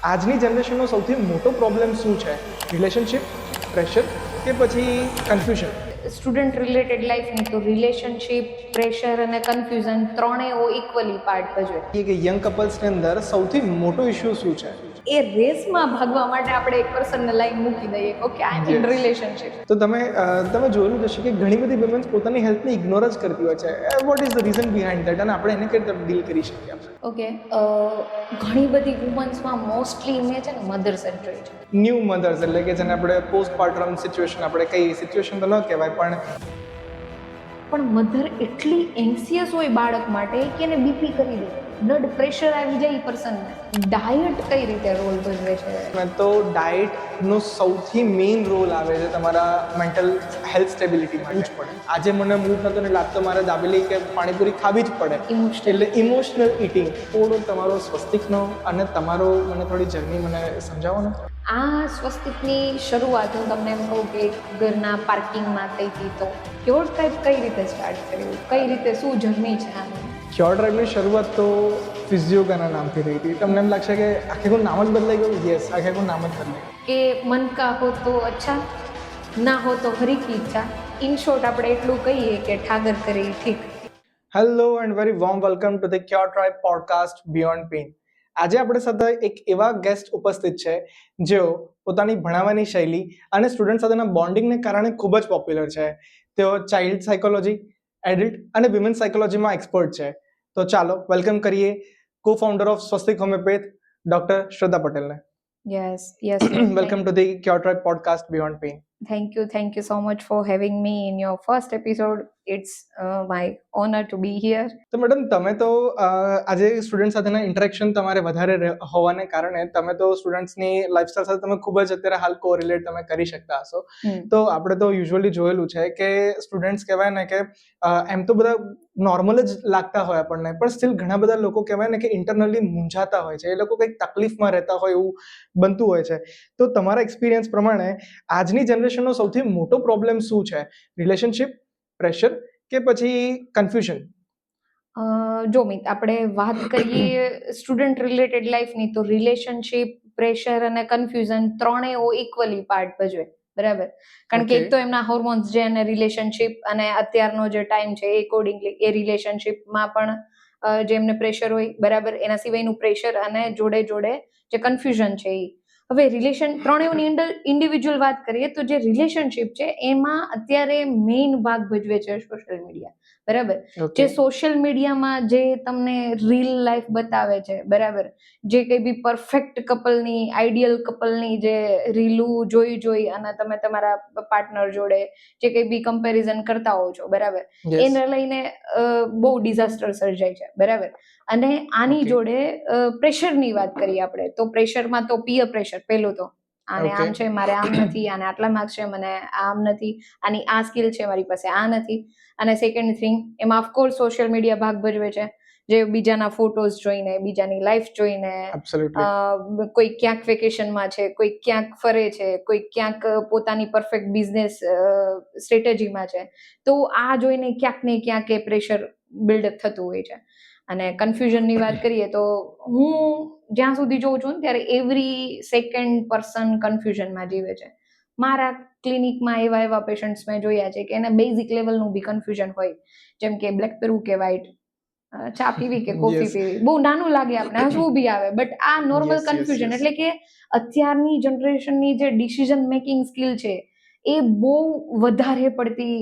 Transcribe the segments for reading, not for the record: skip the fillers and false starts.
આજની જનરેશનનો સૌથી મોટો પ્રોબ્લેમ શું છે? રિલેશનશિપ, પ્રેશર કે પછી કન્ફ્યુઝન? સ્ટુડન્ટ રિલેટેડ લાઈફની તો રિલેશનશિપ, પ્રેશર અને કન્ફ્યુઝન ત્રણેય ઇક્વલી પાર્ટ ભજવે. કે યંગ કપલ્સની અંદર સૌથી મોટો ઇશ્યુ શું છે? એ રેસમાં ભાગવા માટે આપણે એક પર્સનને લાઈન મૂકી દઈએ, okay I am in relationship. તો તમે જોયેલું જ હશે કે ઘણી બધી વિમેન્સ પોતાની હેલ્થને ઇગ્નોર જ કરતી હોય છે. What is the reason behind that, અને આપણે એને કઈ રીતે ડીલ કરી શકીએ? ઓકે, ઘણી બધી વુમન્સમાં મોસ્ટલી મેં છે ને મધર્સ જ જોઈ છે. ન્યૂ મધર્સ, એટલે કે જેને આપણે પોસ્ટપાર્ટમ સિચ્યુએશન, આપણે કઈ સિચ્યુએશન તો ન કહેવાય, પણ મધર એટલી એન્સિયસ હોય બાળક માટે કે એને બીપી કરી દે, બ્લડ પ્રેશર આવી જાય પર્સનને. ડાયટ કઈ રીતે રોલ ભજવે છે? તો ડાયટનો સૌથી મેઇન રોલ આવે છે તમારા મેન્ટલ હેલ્થ સ્ટેબિલિટીમાં જ પડે. આજે મને મૂડ નહોતો ને લાગતો મારે દાબેલી કે પાણીપુરી ખાવી જ પડે, એટલે ઇમોશનલ ઇટિંગ. થોડો તમારો સ્વસ્તિકનો અને તમારો મને થોડી જર્ની મને સમજાવો ને. આ સ્વસ્તિકની શરૂઆત હું તમને એમ કહું કે ઘરના પાર્કિંગમાં થઈ હતી. તો ક્યોર ટાઈપ કઈ રીતે સ્ટાર્ટ કર્યું, કઈ રીતે, શું જર્ની છે આની? ક્યોર ડ્રાઈવની શરૂઆત તો ફિઝિયોગાના નામથી થઈ હતી. તમને એમ લાગશે કે આખે નામ જ બદલાઈ ગયું? યસ, આખે નામ જ બદલાઈ કે મન કા હો તો અચ્છા, ના હો તો હરી કી ઈચ્છા. ઇન શોર્ટ આપણે એટલું કહીએ કે ઠાગર કરે ઠીક. Hello and very warm welcome to the cure tribe podcast beyond pain. આજે આપણે સાથે એક એવા ગેસ્ટ ઉપસ્થિત છે જેઓ પોતાની ભણાવવાની શૈલી અને સ્ટુડન્ટ સાથેના બોન્ડિંગને કારણે ખૂબ જ પોપ્યુલર છે. તેઓ ચાઇલ્ડ સાયકોલોજી, એડલ્ટ અને વિમેન સાયકોલોજીમાં એક્સપર્ટ છે. તો ચાલો વેલકમ કરીએ કો founder of Swastik homeopath, doctor શ્રદ્ધા પટેલને. Yes. Welcome to the cure tribe podcast beyond pain. Thank you so much for having me in your first episode. It's my honor to be here. તો madam, તમે તો આજે student સાથેના interaction તમારે વધારે હોવાને કારણે તમે તો સ્ટુડન્ટ્સની લાઈફસ્ટાઈલ સાથે તમે ખૂબ જ અત્યારે હાલ કોરિલેટ તમે કરી શકતા હશો. તો આપણે તો યુઝ્યુઅલી જોયેલું છે કે સ્ટુડન્ટ્સ કહેવાય ને કે એમ તો બધા નોર્મલ જ લાગતા હોય આપણને, પણ સ્ટીલ ઘણા બધા લોકો કહેવાય ને કે ઇન્ટરનલી મૂંઝાતા હોય છે. એ લોકો કંઈક તકલીફમાં રહેતા હોય એવું બનતું હોય છે. તો તમારા એક્સપિરિયન્સ પ્રમાણે આજની જનરેશનનો સૌથી મોટો પ્રોબ્લેમ શું છે? રિલેશનશિપ, પ્રેશર કે પછી કન્ફ્યુઝન? જો મિત, આપણે વાત કરીએ સ્ટુડન્ટ રિલેટેડ લાઈફની તો રિલેશનશિપ, પ્રેશર અને કન્ફ્યુઝન ત્રણેય ઇક્વલી પાર્ટ ભજવે, બરાબર? કારણ કે એક તો એમના હોર્મોન્સ જે અને રિલેશનશિપ અને અત્યારનો જે ટાઈમ છે એ એકોર્ડિંગલી એ રિલેશનશિપમાં પણ જે એમને પ્રેશર હોય, બરાબર, એના સિવાયનું પ્રેશર અને જોડે જોડે જે કન્ફ્યુઝન છે એ. હવે ત્રણેયની ઇન્ડિવિજ્યુઅલ વાત કરીએ તો જે રિલેશનશિપ છે એમાં અત્યારે મેઇન ભાગ ભજવે છે સોશિયલ મીડિયા, બરાબર? જે સોશિયલ મીડિયામાં જે તમને રીલ લાઈફ બતાવે છે, બરાબર, જે કઈ બી પરફેક્ટ કપલની, આઈડિયલ કપલની જે રીલું જોઈ અને તમે તમારા પાર્ટનર જોડે જે કઈ બી કમ્પેરિઝન કરતા હોવ છો, બરાબર, એને લઈને બહુ ડિઝાસ્ટર સર્જાય છે, બરાબર. અને આની જોડે પ્રેશરની વાત કરીએ આપણે તો પ્રેશરમાં તો પિયર પ્રેશર પહેલું તો, આને આમ છે, મારે આમ નથી, આને આટલા માર્ક્સ છે, મને આમ નથી, આની આ સ્કિલ છે, મારી પાસે આ નથી. અને સેકન્ડ થિંગ, એમાં ઓફકોર્સ સોશિયલ મીડિયા ભાગ ભજવે છે. જે બીજાના ફોટોઝ જોઈને, બીજાની લાઈફ જોઈને, કોઈ ક્યાંક વેકેશનમાં છે, કોઈ ક્યાંક ફરે છે, કોઈ ક્યાંક પોતાની પરફેક્ટ બિઝનેસ સ્ટ્રેટેજીમાં છે, તો આ જોઈને ક્યાંક ને ક્યાંક એ પ્રેશર બિલ્ડઅપ થતું હોય છે. અને કન્ફ્યુઝનની વાત કરીએ તો હું જ્યાં સુધી જોઉં છું ને ત્યારે એવરી સેકન્ડ પર્સન કન્ફ્યુઝનમાં જીવે છે. મારા ક્લિનિકમાં એવા પેશન્ટ્સ મેં જોયા છે કે એને બેઝિક લેવલનું બી કન્ફ્યુઝન હોય, જેમ કે બ્લેક પીવું કે વ્હાઈટ, ચા પીવી કે કોફી પીવી. બહુ નાનું લાગે આપણે, હસવું બી આવે, બટ આ નોર્મલ કન્ફ્યુઝન. એટલે કે અત્યારની જનરેશનની જે ડિસિઝન મેકિંગ સ્કિલ છે એ બહુ વધારે પડતી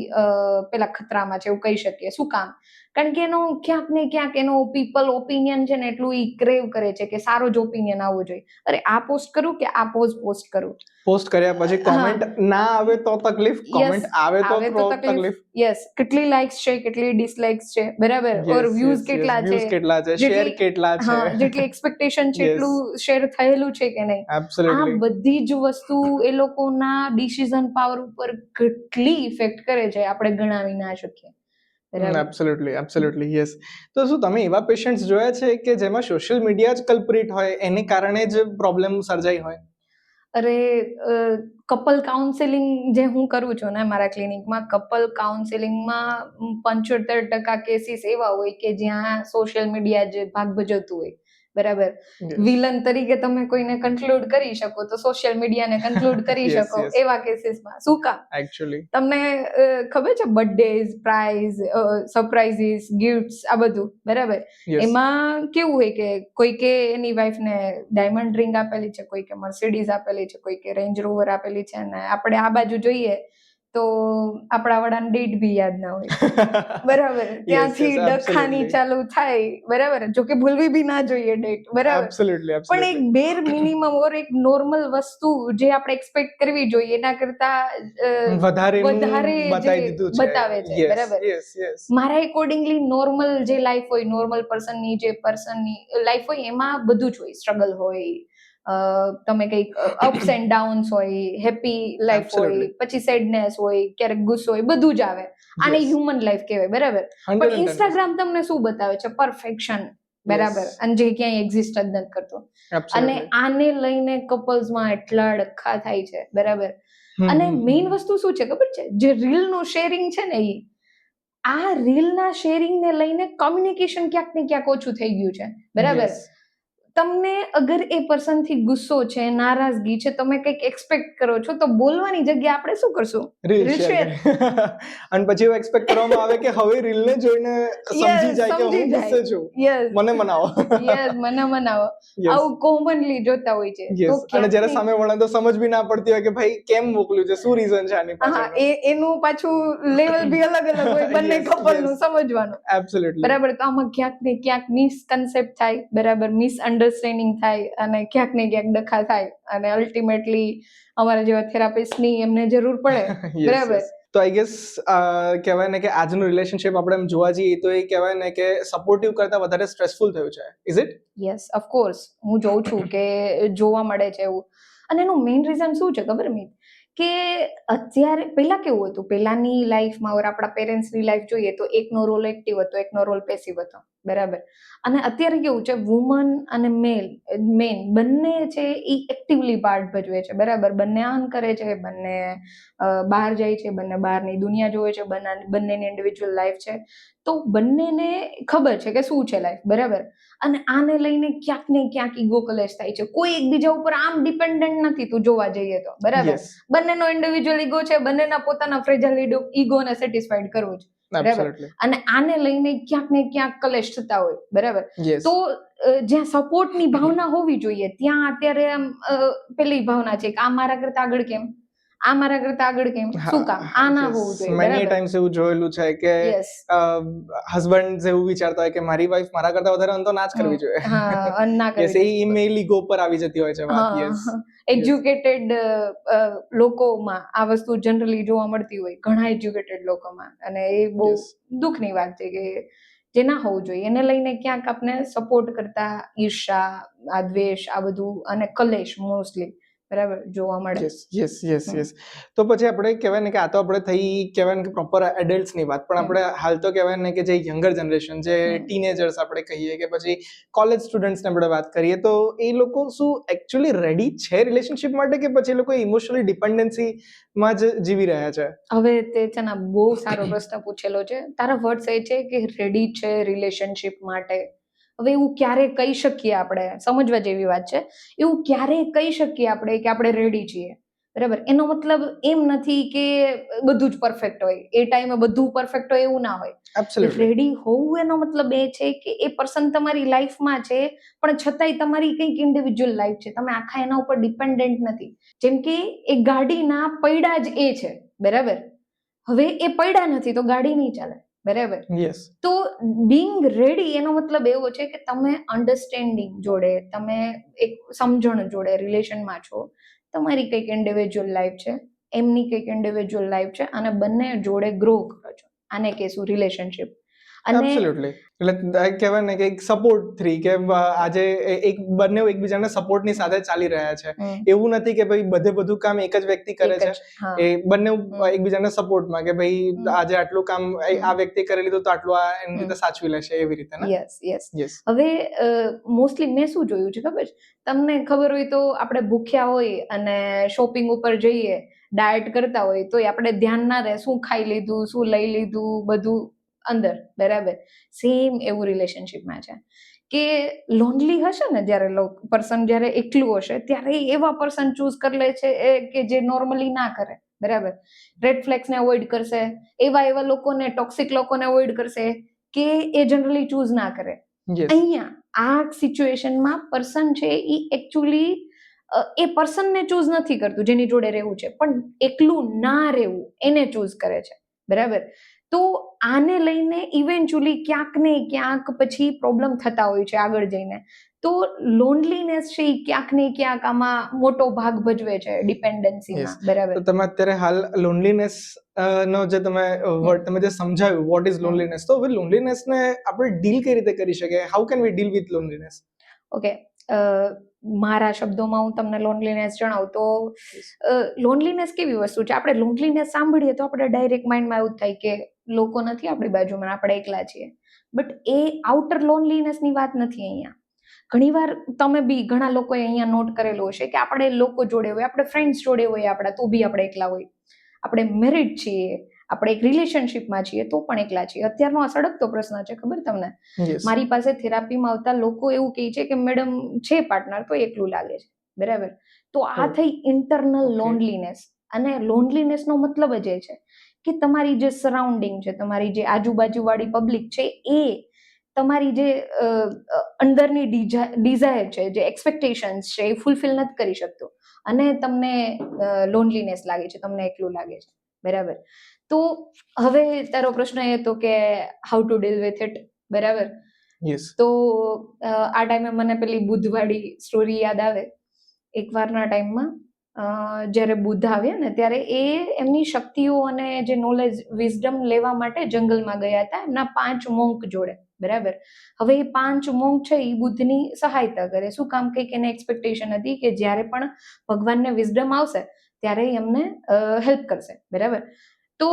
પેલા ખતરામાં છે એવું કહી શકીએ. શું કામ? કારણ કે એનો ક્યાંક ને ક્યાંક એનો પીપલ ઓપિનિયન છે ને એટલું ઈ ક્રેવ કરે છે કે સારો જ ઓપિનિયન આવવો જોઈએ. અરે આ પોસ્ટ કરું કે આ પોસ્ટ કરું? પોસ્ટ કર્યા પછી કોમેન્ટ ના આવે તો તકલીફ, કોમેન્ટ આવે તો તકલીફ. યસ, કેટલી લાઇક્સ છે, કેટલી ડિસલાઇક્સ છે, બરાબર, ઓર વ્યૂઝ કેટલા છે, શેર કેટલા છે, જેટલી એક્સપેક્ટેશન છે એટલું શેર થયેલું છે કે નહીં. આ બધી જ વસ્તુ એ લોકોના ડિસિઝન પાવર ઉપર કેટલી ઇફેક્ટ કરે છે આપણે ગણાવી ના શકીએ. Absolutely yes. તો શું તમે એવા પેશન્ટ્સ જોયા છે કે જેમાં સોશિયલ મીડિયા જ કલ્પ્રિટ હોય, એને કારણે જ પ્રોબ્લેમ સર્જાઈ હોય? અરે, કપલ કાઉન્સેલિંગ જે હું કરું છું ને મારા ક્લિનિકમાં, કપલ કાઉન્સેલિંગમાં 75% કેસીસ એવા હોય કે જ્યાં સોશિયલ મીડિયા જે ભાગ ભજવતું હોય, બરાબર. Yes. વિલન તરીકે તમે કોઈને કન્ક્લુડ કરી શકો તો સોશિયલ મીડિયાને કન્ક્લુડ કરી Yes, શકો yes. એવા કેસીસમાં. શું કામ? Actually. તમને ખબર છે બર્થડેઝ, પ્રાઇઝ, સરપ્રાઇઝીસ, ગિફ્ટ્સ આ બધું બરાબર. Yes. એમાં કેવું હોય કે કોઈકે એની વાઈફને ડાયમંડ રિંગ આપેલી છે, કોઈકે મર્સિડીઝ આપેલી છે, કોઈકે રેન્જ રોવર આપેલી છે, અને આપણે આ બાજુ જોઈએ તો આપણા વાળાને ડેટ બી યાદ ના હોય બરાબર. ત્યાંથી yes, ડખાની absolutely. ચાલુ થાય બરાબર. જો કે ભૂલવી બી ના જોઈએ ડેટ બરાબર. Absolutely, પણ એક absolutely. બેર મિનિમમ ઓર એક નોર્મલ વસ્તુ જે આપણે એક્સપેક્ટ કરવી જોઈએ એના કરતા વધારેનું વધારે બતાવી જે દીધું છે. બતાવે છે Yes, બરાબર. yes, yes. મારા એકોર્ડિંગલી નોર્મલ જે લાઈફ હોય, નોર્મલ પર્સનની જે પર્સનની લાઈફ હોય એમાં બધું જ હોય. સ્ટ્રગલ હોય, તમે કંઈક અપ્સ એન્ડ ડાઉન્સ હોય, હેપી લાઈફ હોય, Absolutely. પછી સેડનેસ હોય, ક્યારેક ગુસ્સો હોય, બધું જ આવે. આને Yes. હ્યુમન લાઈફ કહેવાય બરાબર. 110%. પણ ઇન્સ્ટાગ્રામ તમને શું બતાવે છે? પરફેક્શન બરાબર. Yes. અને જે ક્યાંય એક્ઝિસ્ટ જ નથી કરતો. અને Absolutely. આને લઈને કપલ્સમાં એટલા ડખા થાય છે બરાબર. અને મેઇન વસ્તુ શું છે ખબર છે? જે રીલનું શેરિંગ છે ને આ રીલના શેરિંગને લઈને કમ્યુનિકેશન ક્યાંક ને ક્યાંક ઓછું થઈ ગયું છે બરાબર. Yes. તમને અગર એ પર્સનથી ગુસ્સો છે, નારાજગી છે, તમે કંઈક એક્સપેક્ટ કરો છો તો બોલવાની જગ્યાએ આપણે શું કરશું? Reel Reel share share. અને પછી એવું એક્સપેક્ટ કરવામાં આવે કે હવે રીલ ને જોઈને સમજી જાય કે હું ગુસ્સે છું, યસ મને મનાવો. યસ મને મનાવો. Yes. આવું કોમનલી જોતા હોય છે. તો Yes. અને ક્યાંક જ્યારે ને- સામે વાળા તો સમજ બી ના પડતી હોય કે ભાઈ કેમ મોકલ્યું છે, શું રીઝન છે આની હા પાછળ. એનું પાછું લેવલ બી અલગ અલગ હોય બંને Yes, કપલનું yes. સમજવાનું Absolutely. બરાબર. તો આમાં ક્યાંક ને ક્યાંક મિસકન્સેપ્ટ થાય બરાબર, મિસઅન્ડરસ્ટેન્ડિંગ થાય અને ક્યાંક ને ક્યાંક ડખા થાય અને અલ્ટિમેટલી અમારા જેવા થેરાપિસ્ટની એમને જરૂર પડે Yes, બરાબર. yes. તો આઈ ગેસ કહેવાય ને કે આજનું રિલેશનશિપ આપણે એમ જોવા જઈએ તો એ કહેવાય ને કે સપોર્ટિવ કરતા વધારે સ્ટ્રેસફુલ થયું છે. Is it? યસ ઓફકોર્સ હું જોઉં છું કે જોવા મળે છે એવું. અને એનું મેઇન રીઝન શું છે ખબર મિત? કે અત્યારે પહેલા કેવું હતું, પહેલાની લાઈફમાં ઓર આપણા પેરેન્ટ્સની લાઈફ જોઈએ તો એકનો રોલ એક્ટિવ હતો, એકનો રોલ પેસિવ હતો બરાબર. અને અત્યારે કેવું છે, વુમન અને મેન બંને છે એ એક્ટિવલી પાર્ટ ભજવે છે બરાબર. બંને અર્ન કરે છે, બંને બહાર જાય છે, બંને બહારની દુનિયા જોવે છે, બંનેની ઇન્ડિવિજ્યુઅલ લાઈફ છે. તો બંનેને ખબર છે કે શું છે લાઈફ બરાબર. અને આને લઈને ક્યાંક ને ક્યાંક ઈગો ક્લેશ થાય છે. કોઈ એકબીજા ઉપર આમ ડિપેન્ડન્ટ નથી તું જોવા જઈએ તો બરાબર. Yes. બંનેનો ઇન્ડિવિજ્યુઅલ ઈગો છે, બંનેના પોતાના ફ્રેજાઇલ ઈગોને સેટિસ્ફાઈડ કરવું છે બરાબર. Absolutely. અને આને લઈને ક્યાંક ને ક્યાંક ક્લેશ થતા હોય બરાબર. Yes. તો જ્યાં સપોર્ટની ભાવના હોવી જોઈએ ત્યાં અત્યારે આમ પેલી ભાવના છે કે આ મારા કરતા આગળ કેમ, આ મારા કરતા આગળ કેમ, શું કામ? આ ના હોવું જોઈએ મેની બરાબર. ટાઈમ્સ એવું જોયેલું છે કે યસ હસબન્ડ એવું વિચારતા હોય કે મારી વાઈફ મારા કરતા વધારે અન તો ના જ કરવી જોઈએ. હા ના Yes, કરવી એ મેલ ઈગો પર આવી જતી હોય છે વાત. Yes. એજ્યુકેટેડ લોકોમાં આ વસ્તુ જનરલી જોવા મળતી હોય, ઘણા એજ્યુકેટેડ લોકોમાં. અને એ બહુ Yes. દુઃખની વાત છે કે જે ના હોવું જોઈએ. એને લઈને ક્યાંક આપણે સપોર્ટ કરતા ઈર્ષા, આ દ્વેષ, આ બધું અને કલેશ મોસ્ટલી બરાબર જોવા મળે. યસ. તો પછી આપણે કહેવાય ને કે આ તો આપણે થઈ કહેવાય ને કે પ્રોપર એડલ્ટ્સની વાત, પણ આપણે હાલ તો કહેવાય ને કે જે યંગર જનરેશન, જે ટીનેજર્સ આપણે કહીએ કે પછી કોલેજ સ્ટુડન્ટ્સને આપણે વાત કરીએ, તો એ લોકો શું એકચ્યુઅલી રેડી છે રિલેશનશિપ માટે કે પછી એ લોકો ઇમોશનલી ડિપેન્ડન્સીમાં જ જીવી રહ્યા છે? હવે તે છે ને બહુ સારો પ્રશ્ન પૂછેલો છે. તારા વર્ડ્સ એ છે કે રેડી છે રિલેશનશિપ માટે. હવે એવું ક્યારે કહી શકીએ આપણે? સમજવા જેવી વાત છે. એવું ક્યારે કહી શકીએ આપણે કે આપણે રેડી છીએ બરાબર. એનો મતલબ એમ નથી કે બધું જ પરફેક્ટ હોય, એ ટાઈમે બધું પરફેક્ટ હોય એવું ના હોય. એબ્સોલ્યુટલી. રેડી હોવું એનો મતલબ એ છે કે એ પર્સન તમારી લાઈફમાં છે પણ છતાંય તમારી કંઈક ઇન્ડિવિજ્યુઅલ લાઈફ છે, તમે આખા એના ઉપર ડિપેન્ડન્ટ નથી. જેમ કે એ ગાડીના પૈડા જ એ છે બરાબર. હવે એ પૈડા નથી તો ગાડી નહીં ચાલે બરાબર. યસ. તો બિંગ રેડી એનો મતલબ એવો છે કે તમે અન્ડરસ્ટેન્ડિંગ જોડે, તમે એક સમજણ જોડે રિલેશનમાં છો, તમારી કંઈક ઇન્ડિવિજ્યુઅલ લાઈફ છે, એમની કંઈક ઇન્ડિવિજ્યુઅલ લાઈફ છે, અને બંને જોડે ગ્રો કરો છો. આને કહેશું રિલેશનશિપ. અને એબ્સોલ્યુટલી. એટલે કહેવાય ને કે એક સપોર્ટ થ્રી, કે આજે એક બંને એકબીજાના સપોર્ટની સાથે ચાલી રહ્યા છે. એવું નથી કે ભાઈ બધું કામ એક જ વ્યક્તિ કરે છે. એ બંને એકબીજાના સપોર્ટમાં કે ભાઈ આજે આટલું કામ આ વ્યક્તિ કરી લીધું તો આટલું આ એની રીતે સાચવી લેશે, એવી રીતે ને. યસ. હવે મોસ્ટલી મેં શું જોયું છે ખબર છે? તમને ખબર હોય તો આપણે ભૂખ્યા હોય અને શોપિંગ ઉપર જઈએ, ડાયટ કરતા હોય તો આપણે ધ્યાન ના રહે શું ખાઈ લીધું, શું લઈ લીધું, બધું અંદર બરાબર. સેમ એવું રિલેશનશિપમાં છે કે લોનલી હશે ને જ્યારે પર્સન જ્યારે એકલું હશે ત્યારે એવા પર્સન ચૂઝ કરી લે છે કે જે નોર્મલી ના કરે, બરાબર. રેડ ફ્લેગ્સને અવોઇડ કરશે, એવા લોકોને, ટોક્સિક લોકોને અવોઇડ કરશે કે એ જનરલી ચૂઝ ના કરે. અહીંયા આ સિચ્યુએશનમાં પર્સન છે એ એકચ્યુઅલી એ પર્સનને ચૂઝ નથી કરતું જેની જોડે રહેવું છે, પણ એકલું ના રહેવું એને ચૂઝ કરે છે, બરાબર. તો આને લઈને ઇવેન્ચ્યુઅલી ક્યાંક ને ક્યાંક પછી પ્રોબ્લેમ થતા હોય છે આગળ જઈને. તો લોનલીનેસ છે એ ક્યાંક ને ક્યાંક આમાં મોટો ભાગ ભજવે છે ડિપેન્ડન્સીમાં, બરાબર. તો તમે અત્યારે હાલ લોનલીનેસ નો જે તમે જે સમજાવ્યું વોટ ઇઝ લોનલીનેસ, તો હવે લોનલીનેસ ને આપણે ડીલ કઈ રીતે કરી શકીએ? How can we deal with loneliness? Okay, મારા શબ્દોમાં હું તમને લોનલીનેસ જણાવું તો લોનલીનેસ કેવી વસ્તુ છે? આપણે લોનલીનેસ સાંભળીએ તો આપણે ડાયરેક્ટ માઇન્ડમાં એવું થાય કે લોકો નથી આપણી બાજુમાં, આપણે એકલા છીએ. બટ એ આઉટર લોનલીનેસની વાત નથી અહીંયા. ઘણીવાર તમે બી ઘણા લોકોએ અહીંયા નોટ કરેલું હશે કે આપણે લોકો જોડે હોય, આપણે ફ્રેન્ડ્સ જોડે હોય, આપણા તો બી આપણે એકલા હોય. આપણે મેરિડ છીએ, આપણે એક રિલેશનશિપમાં છીએ તો પણ એકલા છીએ. અત્યારનો આ સળગતો પ્રશ્ન છે, ખબર તમને? મારી પાસે થેરાપીમાં આવતા લોકો એવું કહે છે કે મેડમ છે પાર્ટનર તો એકલું લાગે છે, બરાબર. તો આ થઈ ઇન્ટરનલ લોનલીનેસ. અને લોનલીનેસનો મતલબ જ એ છે કે તમારી જે સરાઉન્ડિંગ છે, તમારી જે આજુબાજુવાળી પબ્લિક છે, એ તમારી જે અંદરની ડિઝાયર છે, જે એક્સપેક્ટેશન્સ છે, એ ફૂલફિલ નથી કરી શકતો અને તમને લોનલીનેસ લાગે છે, તમને એકલું લાગે છે, બરાબર. તો હવે તારો પ્રશ્ન એ હતો કે how to deal with it, બરાબર. તો આ ટાઈમે મને પેલી બુદ્ધવાળી સ્ટોરી યાદ આવે. એકવારના ટાઈમમાં જ્યારે બુદ્ધ આવ્યા ને ત્યારે એ એમની શક્તિઓ અને જે નોલેજ, વિઝડમ લેવા માટે જંગલમાં ગયા હતા એમના 5 મોન્ક જોડે, બરાબર. હવે એ 5 મોન્ક છે એ બુદ્ધની સહાયતા કરે. શું કામ? કંઈક એને એક્સપેક્ટેશન હતી કે જ્યારે પણ ભગવાનને વિઝડમ આવશે ત્યારે એમને હેલ્પ કરશે, બરાબર. તો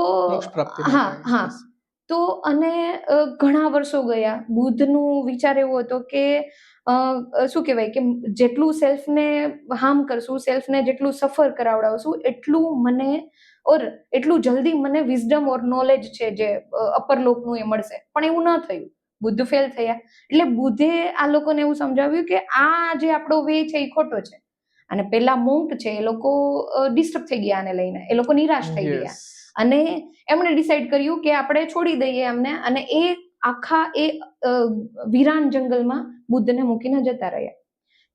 હા તો અને ઘણા વર્ષો ગયા. બુદ્ધનું વિચાર એવો હતો કે શું કહેવાય કે જેટલું સેલ્ફને હાર્મ કરશું, સેલ્ફને જેટલું સફર કરાવડાવશું, એટલું જલ્દી મને વિઝડમ ઓર નોલેજ છે જે અપર લોકનું એ મળશે. પણ એવું ન થયું. બુદ્ધ ફેલ થયા. એટલે બુદ્ધે આ લોકોને એવું સમજાવ્યું કે આ જે આપણો વે છે એ ખોટો છે. અને પેલા મોન્ક છે એ લોકો ડિસ્ટર્બ થઈ ગયા આને લઈને, એ લોકો નિરાશ થઈ ગયા અને એમણે ડિસાઈડ કર્યું કે આપણે છોડી દઈએ એમને. અને એ આખા એ વિરાન જંગલમાં બુદ્ધને મૂકીને જતા રહ્યા.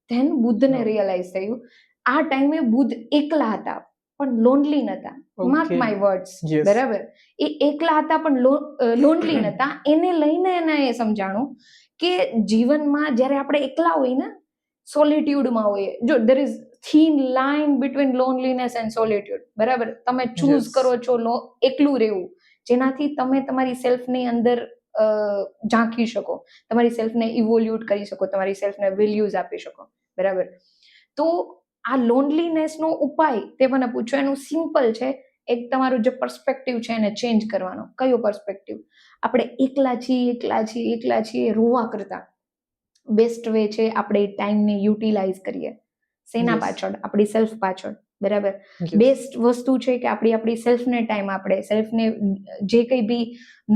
ધેન બુદ્ધને રિયલાઇઝ થયું આ ટાઈમે બુદ્ધ એકલા હતા પણ લોનલી નતા. માર્ક માય વર્ડ્સ, બરાબર. એ એકલા હતા પણ લોનલી નતા. એને લઈને એને એ સમજાણું કે જીવનમાં જ્યારે આપણે એકલા હોય ને, સોલિટ્યુડમાં હોઈએ, જો there is thin line between loneliness and solitude, બરાબર. તમે ચૂઝ કરો છો એકલું રહેવું, જેનાથી તમે તમારી સેલ્ફની અંદર ઝાંકી શકો, તમારી સેલ્ફને ઇવોલ્યુટ કરી શકો, તમારી સેલ્ફને વેલ્યુઝ આપી શકો, બરાબર. તો આ લોનલીનેસનો ઉપાય તે મને પૂછો, એનું સિમ્પલ છે. એક તમારું જે પર્સપેક્ટિવ છે એને ચેન્જ કરવાનો. કયો પર્સપેક્ટિવ? આપણે એકલા છીએ રોવા કરતા બેસ્ટ વે છે આપણે ટાઈમને યુટિલાઇઝ કરીએ. શેના પાછળ? આપણી સેલ્ફ પાછળ, બરાબર. બેસ્ટ વસ્તુ છે કે આપણી સેલ્ફને ટાઈમ આપણે, સેલ્ફને જે કંઈ બી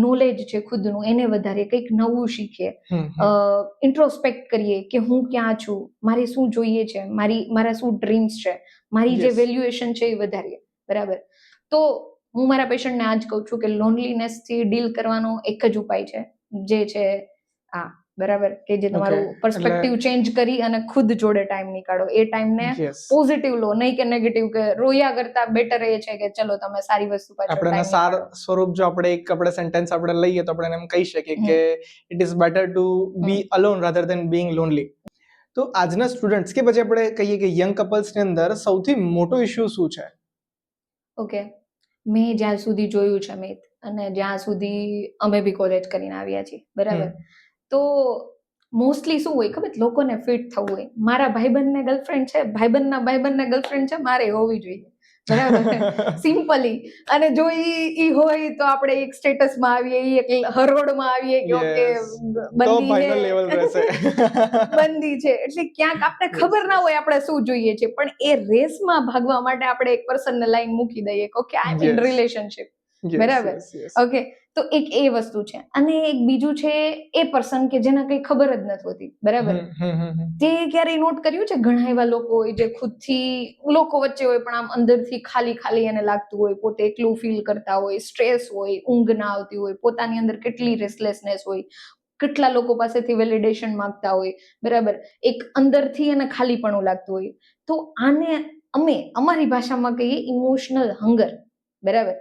નોલેજ છે ખુદનું એને વધારીએ, કંઈક નવું શીખીએ, ઇન્ટ્રોસ્પેક્ટ કરીએ કે હું ક્યાં છું, મારે શું જોઈએ છે, મારા શું ડ્રીમ્સ છે, મારી જે વેલ્યુએશન છે એ વધારીએ, બરાબર. તો હું મારા પેશન્ટને આ જ કહું છું કે લોનલીનેસથી ડીલ કરવાનો એક જ ઉપાય છે, જે છે આ, બરાબર, કે જે તમારું પર્સપેક્ટિવ ચેન્જ કરી અને ખુદ જોડે ટાઈમ નીકાળો. એ ટાઈમને પોઝિટિવ લો, નહીં કે નેગેટિવ, કે રોયા કરતા બેટર એ છે કે ચલો તમે સારી વસ્તુ પાછળ ટાઈમ નીકાળો. સાર સ્વરૂપ જો આપણે સેન્ટેન્સ આપણે લઈએ તો આપણે એમ કહી શકીએ કે it is better to be alone rather than being lonely. તો આજના સ્ટુડન્ટ્સ કે પછી આપણે કહીએ કે યંગ કપલ્સની અંદર સૌથી મોટો ઇશ્યુ શું છે? ઓકે, મેં જ્યાં સુધી જોયું છે મિત, અને જ્યાં સુધી અમે બી કોલેજ કરીને આવ્યા છીએ, બરાબર. તો મોસ્ટલી શું હોય ખબર? લોકોને ફિટ થવું હોય. મારા ભાઈબંધને ગર્લફ્રેન્ડ છે, ભાઈબંધના ભાઈબંધને ગર્લફ્રેન્ડ છે, મારે હોવી જોઈએ, બરાબર. સિમ્પલી. અને જો ઈ હોય તો આપણે એક સ્ટેટસમાં આવીએ, એક હરોળમાં આવીએ કે ઓકે બંદી છે. એટલે ક્યાંક આપણે ખબર ના હોય આપણે શું જોઈએ છે, પણ એ રેસમાં ભાગવા માટે આપણે એક પર્સનને લાઈન મૂકી દઈએ કે okay I am in relationship, બરાબર. ઓકે, તો એક એ વસ્તુ છે. અને એક બીજું છે એ પર્સન કે જેને કઈ ખબર જ નથી હોતી, બરાબર. તે ક્યારેય નોટ કર્યું છે ઘણા એવા લોકો હોય જે ખુદથી લોકો વચ્ચે હોય પણ આમ અંદરથી ખાલી ખાલી એને લાગતું હોય, પોતે એકલું ફીલ કરતા હોય, સ્ટ્રેસ હોય, ઊંઘ ના આવતી હોય, પોતાની અંદર કેટલી રેસ્ટલેસનેસ હોય, કેટલા લોકો પાસેથી વેલિડેશન માંગતા હોય, બરાબર. એક અંદરથી એને ખાલીપણું લાગતું હોય. તો આને અમે અમારી ભાષામાં કહીએ ઇમોશનલ હંગર, બરાબર.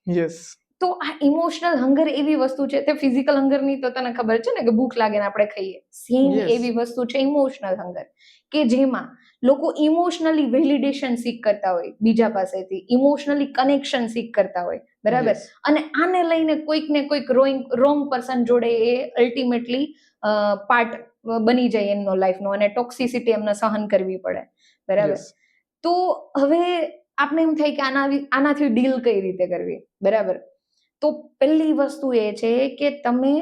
યસ. તો આ ઇમોશનલ હંગર એવી વસ્તુ છે, તે ફિઝિકલ હંગરની તો તને ખબર છે ને કે ભૂખ લાગે ને આપણે ખાઈએ, સેમ એવી વસ્તુ છે ઇમોશનલ હંગર, કે જેમાં લોકો ઇમોશનલી વેલિડેશન સીક કરતા હોય બીજા પાસેથી, ઇમોશનલી કનેક્શન સીક કરતા હોય, બરાબર. અને આને લઈને કોઈક ને કોઈક રોંગ પર્સન જોડે એ અલ્ટિમેટલી પાર્ટ બની જાય એમનો લાઈફનો, અને ટોક્સિસિટી એમને સહન કરવી પડે, બરાબર. તો હવે આપણે એમ થાય કે આનાથી ડીલ કઈ રીતે કરવી, બરાબર. તો પહેલી વસ્તુ એ છે કે તમે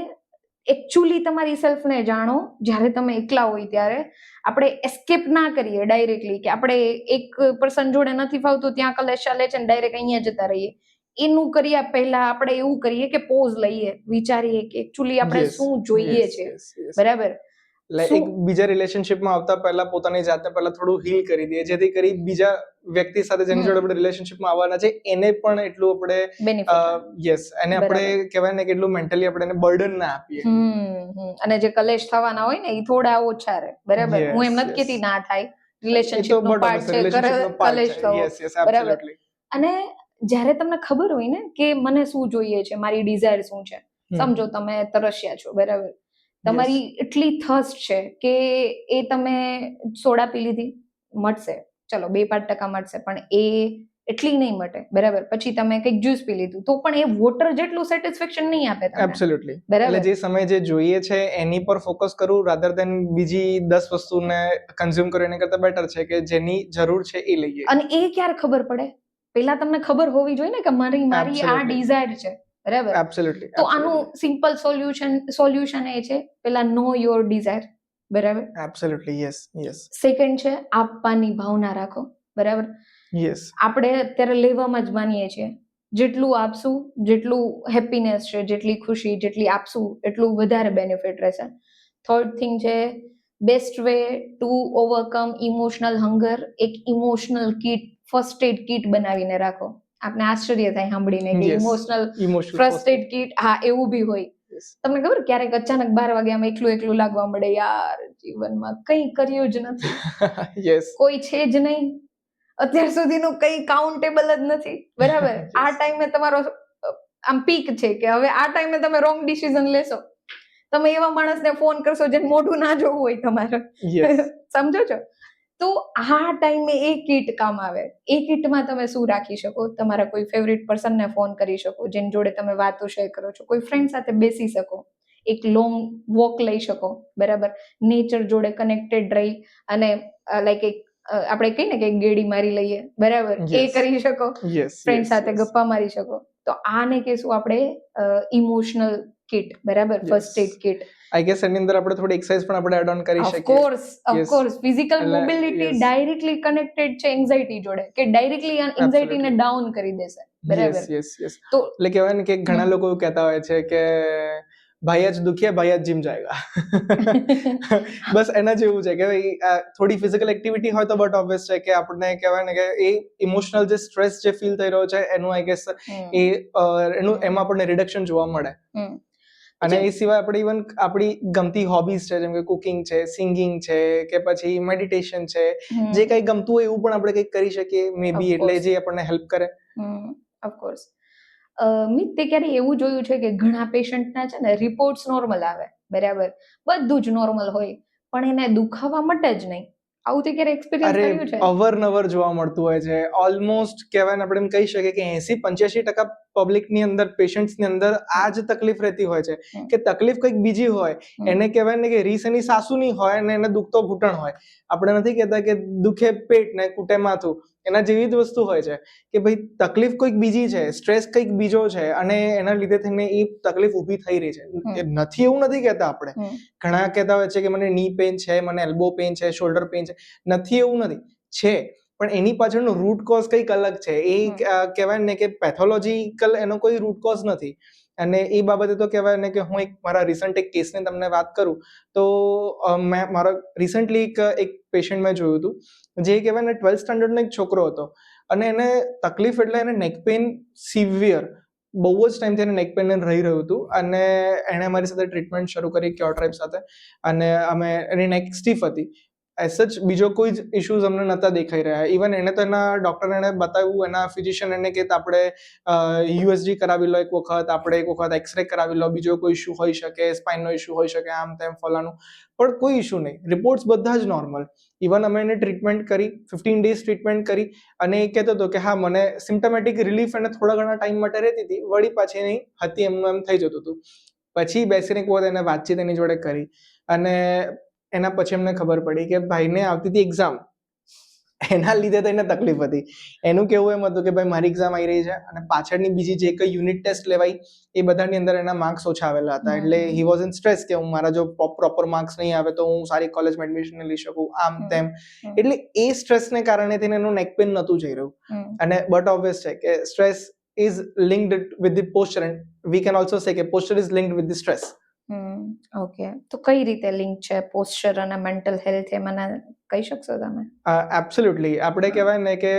એકચ્યુઅલી તમારી સેલ્ફને જાણો. જ્યારે તમે એકલા હોય ત્યારે આપણે એસ્કેપ ના કરીએ ડાયરેક્ટલી, કે આપણે એક પર્સન જોડે નથી ફાવતું ત્યાં કલેશ ચાલે છે ને ડાયરેક્ટ અહીંયા જતા રહીએ. એનું કર્યા પહેલા આપણે એવું કરીએ કે પોઝ લઈએ, વિચારીએ કે એકચ્યુઅલી આપણે શું જોઈએ છે, બરાબર. એક બીજા રિલેશનશિપમાં આવતા પહેલા પોતાની જાતને પહેલા થોડું હીલ કરી દઈએ, જેથી કરી બીજા વ્યક્તિ સાથે જેની જોડે આપણે રિલેશનશિપમાં આવવાના છે એને પણ એટલું આપણે એને આપણે કહેવાય ને કે એટલું મેન્ટલી આપણે એને બર્ડન ના આપીએ. અને જે કલેશ થવાના હોય ને એ થોડા ઓછા રહે, બરાબર. હું એમ નથી કહેતી ના થાય, રિલેશનશિપનો પાર્ટ છે કલેશ થવો, બરાબર. અને જ્યારે તમને ખબર હોય ને કે મને શું જોઈએ છે, મારી ડિઝાયર શું છે, સમજો તમે તરસ્યા છો, બરાબર. તમારી એટલી થર્સ્ટ છે કે એ તમે સોડા પી લીધી, મળશે, ચલો 2-5% મળશે, પણ એ એટલી નહીં મટે, બરાબર. પછી તમે કંઈક જ્યુસ પી લીધું તો પણ એ વોટર જેટલું સેટિસ્ફેક્શન નહીં આપે તમને. એબ્સોલ્યુટલી. બરાબર. એટલે જે સમય જે જોઈએ છે એની પર ફોકસ કરવું રાધર ધેન બીજી 10 વસ્તુને કન્ઝ્યુમ કરો એના કરતા બેટર છે કે જેની જરૂર છે એ લઈએ. અને એ ક્યારે ખબર પડે? પહેલા તમને ખબર હોવી જોઈએ ને કે મારી આ ડિઝાયર છે, બરાબર. એબ્સોલ્યુટલી. તો આનું સિમ્પલ સોલ્યુશન એ છે, પહેલા નો યોર ડિઝાયર, બરાબર. એબ્સોલ્યુટલી. યસ. સેકન્ડ છે આપવાની ભાવના રાખો, બરાબર. યસ. આપણે અત્યારે લેવામાં જ માનીએ છીએ, જેટલું આપશું, જેટલું હેપીનેસ છે, જેટલી ખુશી જેટલી આપશું એટલું વધારે બેનિફિટ રહેશે. થર્ડ થિંગ છે, best way to overcome emotional hunger, એક emotional kit, first aid kit બનાવીને રાખો. આપણે આશ્ચર્ય થાય સાંભળીને કે ઇમોશનલ ફર્સ્ટ એડ કિટ, હા, એવું બી હોય. તમને ખબર ક્યારેક અચાનક 12 વાગે આમ એકલું લાગવા મળે, યાર જીવનમાં કંઈ કર્યું જ નથી, કોઈ છે જ નહીં, અત્યાર સુધીનું કંઈ કાઉન્ટેબલ જ નથી, બરાબર. આ ટાઈમે તમારો આમ પીક છે કે હવે આ ટાઈમે તમે રોંગ ડિસિઝન લેશો, તમે એવા માણસને ફોન કરશો જેને મોઢું ના જોવું હોય તમારે, સમજો છો. તો આ ટાઈમે એ કિટ કામ આવે. એ કિટમાં તમે શું રાખી શકો? તમારા કોઈ ફેવરિટ પર્સનને ફોન કરી શકો, જેની જોડે તમે વાતો શેર કરો છો, કોઈ ફ્રેન્ડ સાથે બેસી શકો, એક લોંગ વોક લઈ શકો, બરાબર. નેચર જોડે કનેક્ટેડ રહી અને લાઈક એક આપણે કહીએ ને કે ગેડી મારી લઈએ, બરાબર, એ કરી શકો, ફ્રેન્ડ સાથે ગપ્પા મારી શકો. તો આને કહેશું આપણે ઇમોશનલ કિટ, બરાબર, first aid kit. I guess એની અંદર આપણે થોડી એક્સરસાઇઝ પણ આપણે એડ ઓન કરી શકીએ. Of course physical mobility directly connected છે એન્ઝાઇટી જોડે, કે ડાયરેક્ટલી એન્ઝાઇટીને ડાઉન કરી દેશે, બરાબર. તો એટલે કહેવાય ને કે ઘણા લોકો એવું કહેતા હોય છે કે ભાઈ આજ દુખી ભાઈ આજ જીમ જાયગા. બસ એના જેવું છે કે થોડી ફિઝિકલ એક્ટિવિટી હોય તો બટ ઓબ્વિયસ છે કે આપણને કહેવાય ને કે એ ઇમોશનલ જે સ્ટ્રેસ જે ફીલ થઈ રહ્યો છે એનું આઈ ગેસ એમાં આપણને રિડક્શન જોવા મળે. અને એ સિવાય આપણે ઇવન આપણી ગમતી હોબીઝ છે, જેમ કે કુકિંગ છે, સિંગિંગ છે, કે પછી મેડિટેશન છે, જે કંઈ ગમતું હોય એવું પણ આપણે કંઈક કરી શકીએ મે બી, એટલે જે આપણને હેલ્પ કરે. ઓફકોર્સ. મિત, તે ક્યારે એવું જોયું છે કે ઘણા પેશન્ટના છે ને રિપોર્ટ્સ નોર્મલ આવે, બરાબર, બધું જ નોર્મલ હોય, પણ એને દુખાવા માટે જ નહીં? આવું તે ક્યારે એક્સપિરિયન્સ કર્યું છે? અવરનવર જોવા મળતું હોય છે. ઓલમોસ્ટ કહેવાય ને આપણે એમ કહી શકીએ કે 80-85% પબ્લિકની અંદર, પેશન્ટ્સની અંદર આ જ તકલીફ રહેતી હોય છે કે તકલીફ કંઈક બીજી હોય. એને કહેવાય ને કે રીસ એની સાસુની હોય અને એને દુખતો ઘૂંટણ હોય. આપણે નથી કહેતા કે દુખે પેટ ને કૂટે માથું, એના જેવી જ વસ્તુ હોય છે કે ભાઈ તકલીફ કોઈક બીજી છે, સ્ટ્રેસ કંઈક બીજો છે અને એના લીધે થઈને એ તકલીફ ઊભી થઈ રહી છે. નથી એવું નથી કહેતા આપણે. ઘણા કહેતા હોય છે કે મને ની પેઇન છે, મને એલ્બો પેઇન છે, શોલ્ડર પેઇન છે. નથી એવું નથી, છે, પણ એની પાછળનો રૂટ કોઝ કંઈક અલગ છે. એ કહેવાય ને કે પેથોલોજીકલ એનો કોઈ રૂટ કોઝ નથી. અને એ બાબતે તો કહેવાય ને કે હું મારા રિસન્ટ એક કેસની તમને વાત કરું તો મેં મારો રિસન્ટલી એક પેશન્ટ મેં જોયું હતું, જે કહેવાય ને 12th સ્ટાન્ડર્ડનો એક છોકરો હતો અને એને તકલીફ એટલે એને નેક પેઇન સિવિયર, બહુ જ ટાઈમથી એને નેક પેઇન રહી રહ્યું હતું અને એણે અમારી સાથે ટ્રીટમેન્ટ શરૂ કરી ક્યોર ટ્રાઇબ સાથે અને અમે એની નેક સ્ટીફ હતી. એઝ સચ બીજો કોઈ જ ઇશ્યુઝ અમને નહોતા દેખાઈ રહ્યા. ઇવન એને તો એના ડૉક્ટરને એને બતાવ્યું, એના ફિઝિશિયન એને કે આપણે યુએસજી કરાવી લો એક વખત, આપણે એક વખત એક્સરે કરાવી લો, બીજો કોઈ ઇશ્યુ હોઈ શકે, સ્પાઇનનો ઇશ્યુ હોઈ શકે, આમ તેમ ફલાનું, પણ કોઈ ઇશ્યુ નહીં, રિપોર્ટ્સ બધા જ નોર્મલ. ઇવન અમે એને ટ્રીટમેન્ટ કરી, 15 ડેઝ ટ્રીટમેન્ટ કરી અને એ કહેતો હતો કે હા મને સિમ્ટમેટિક રિલીફ એને થોડા ઘણા ટાઈમ માટે રહેતી હતી, વળી પાછી એની હતી એમનું એમ થઈ જતું હતું. પછી બેસીને એક વખત એને વાતચીત એની જોડે કરી અને એના પછી અમને ખબર પડી કે ભાઈને આવતી હતી એક્ઝામ, એના લીધે તો એને તકલીફ હતી. એનું કેવું એમ હતું કે ભાઈ મારી એક્ઝામ આવી રહી છે અને પાછળની બીજી જે કંઈ યુનિટ ટેસ્ટ લેવાય એ બધાની અંદર એના માર્ક્સ ઓછા આવેલા હતા. એટલે હી વોઝ ઇન સ્ટ્રેસ કે હું મારા જો પ્રોપર માર્ક્સ નહીં આવે તો હું સારી કોલેજમાં એડમિશન લઈ શકું, આમ તેમ. એટલે એ સ્ટ્રેસને કારણે થઈને એનું નેક પેઇન નહોતું જઈ રહ્યું. અને બટ ઓબ્વિયસ છે કે stress is linked with the posture and we can also સે કે posture is linked with the stress. Okay, તો કઈ રીતે લિંક છે પોસ્ચર અને મેન્ટલ હેલ્થ, એ મને કહી શકશો તમે? એબ્સોલ્યુટલી. આપણે કહેવાય ને કે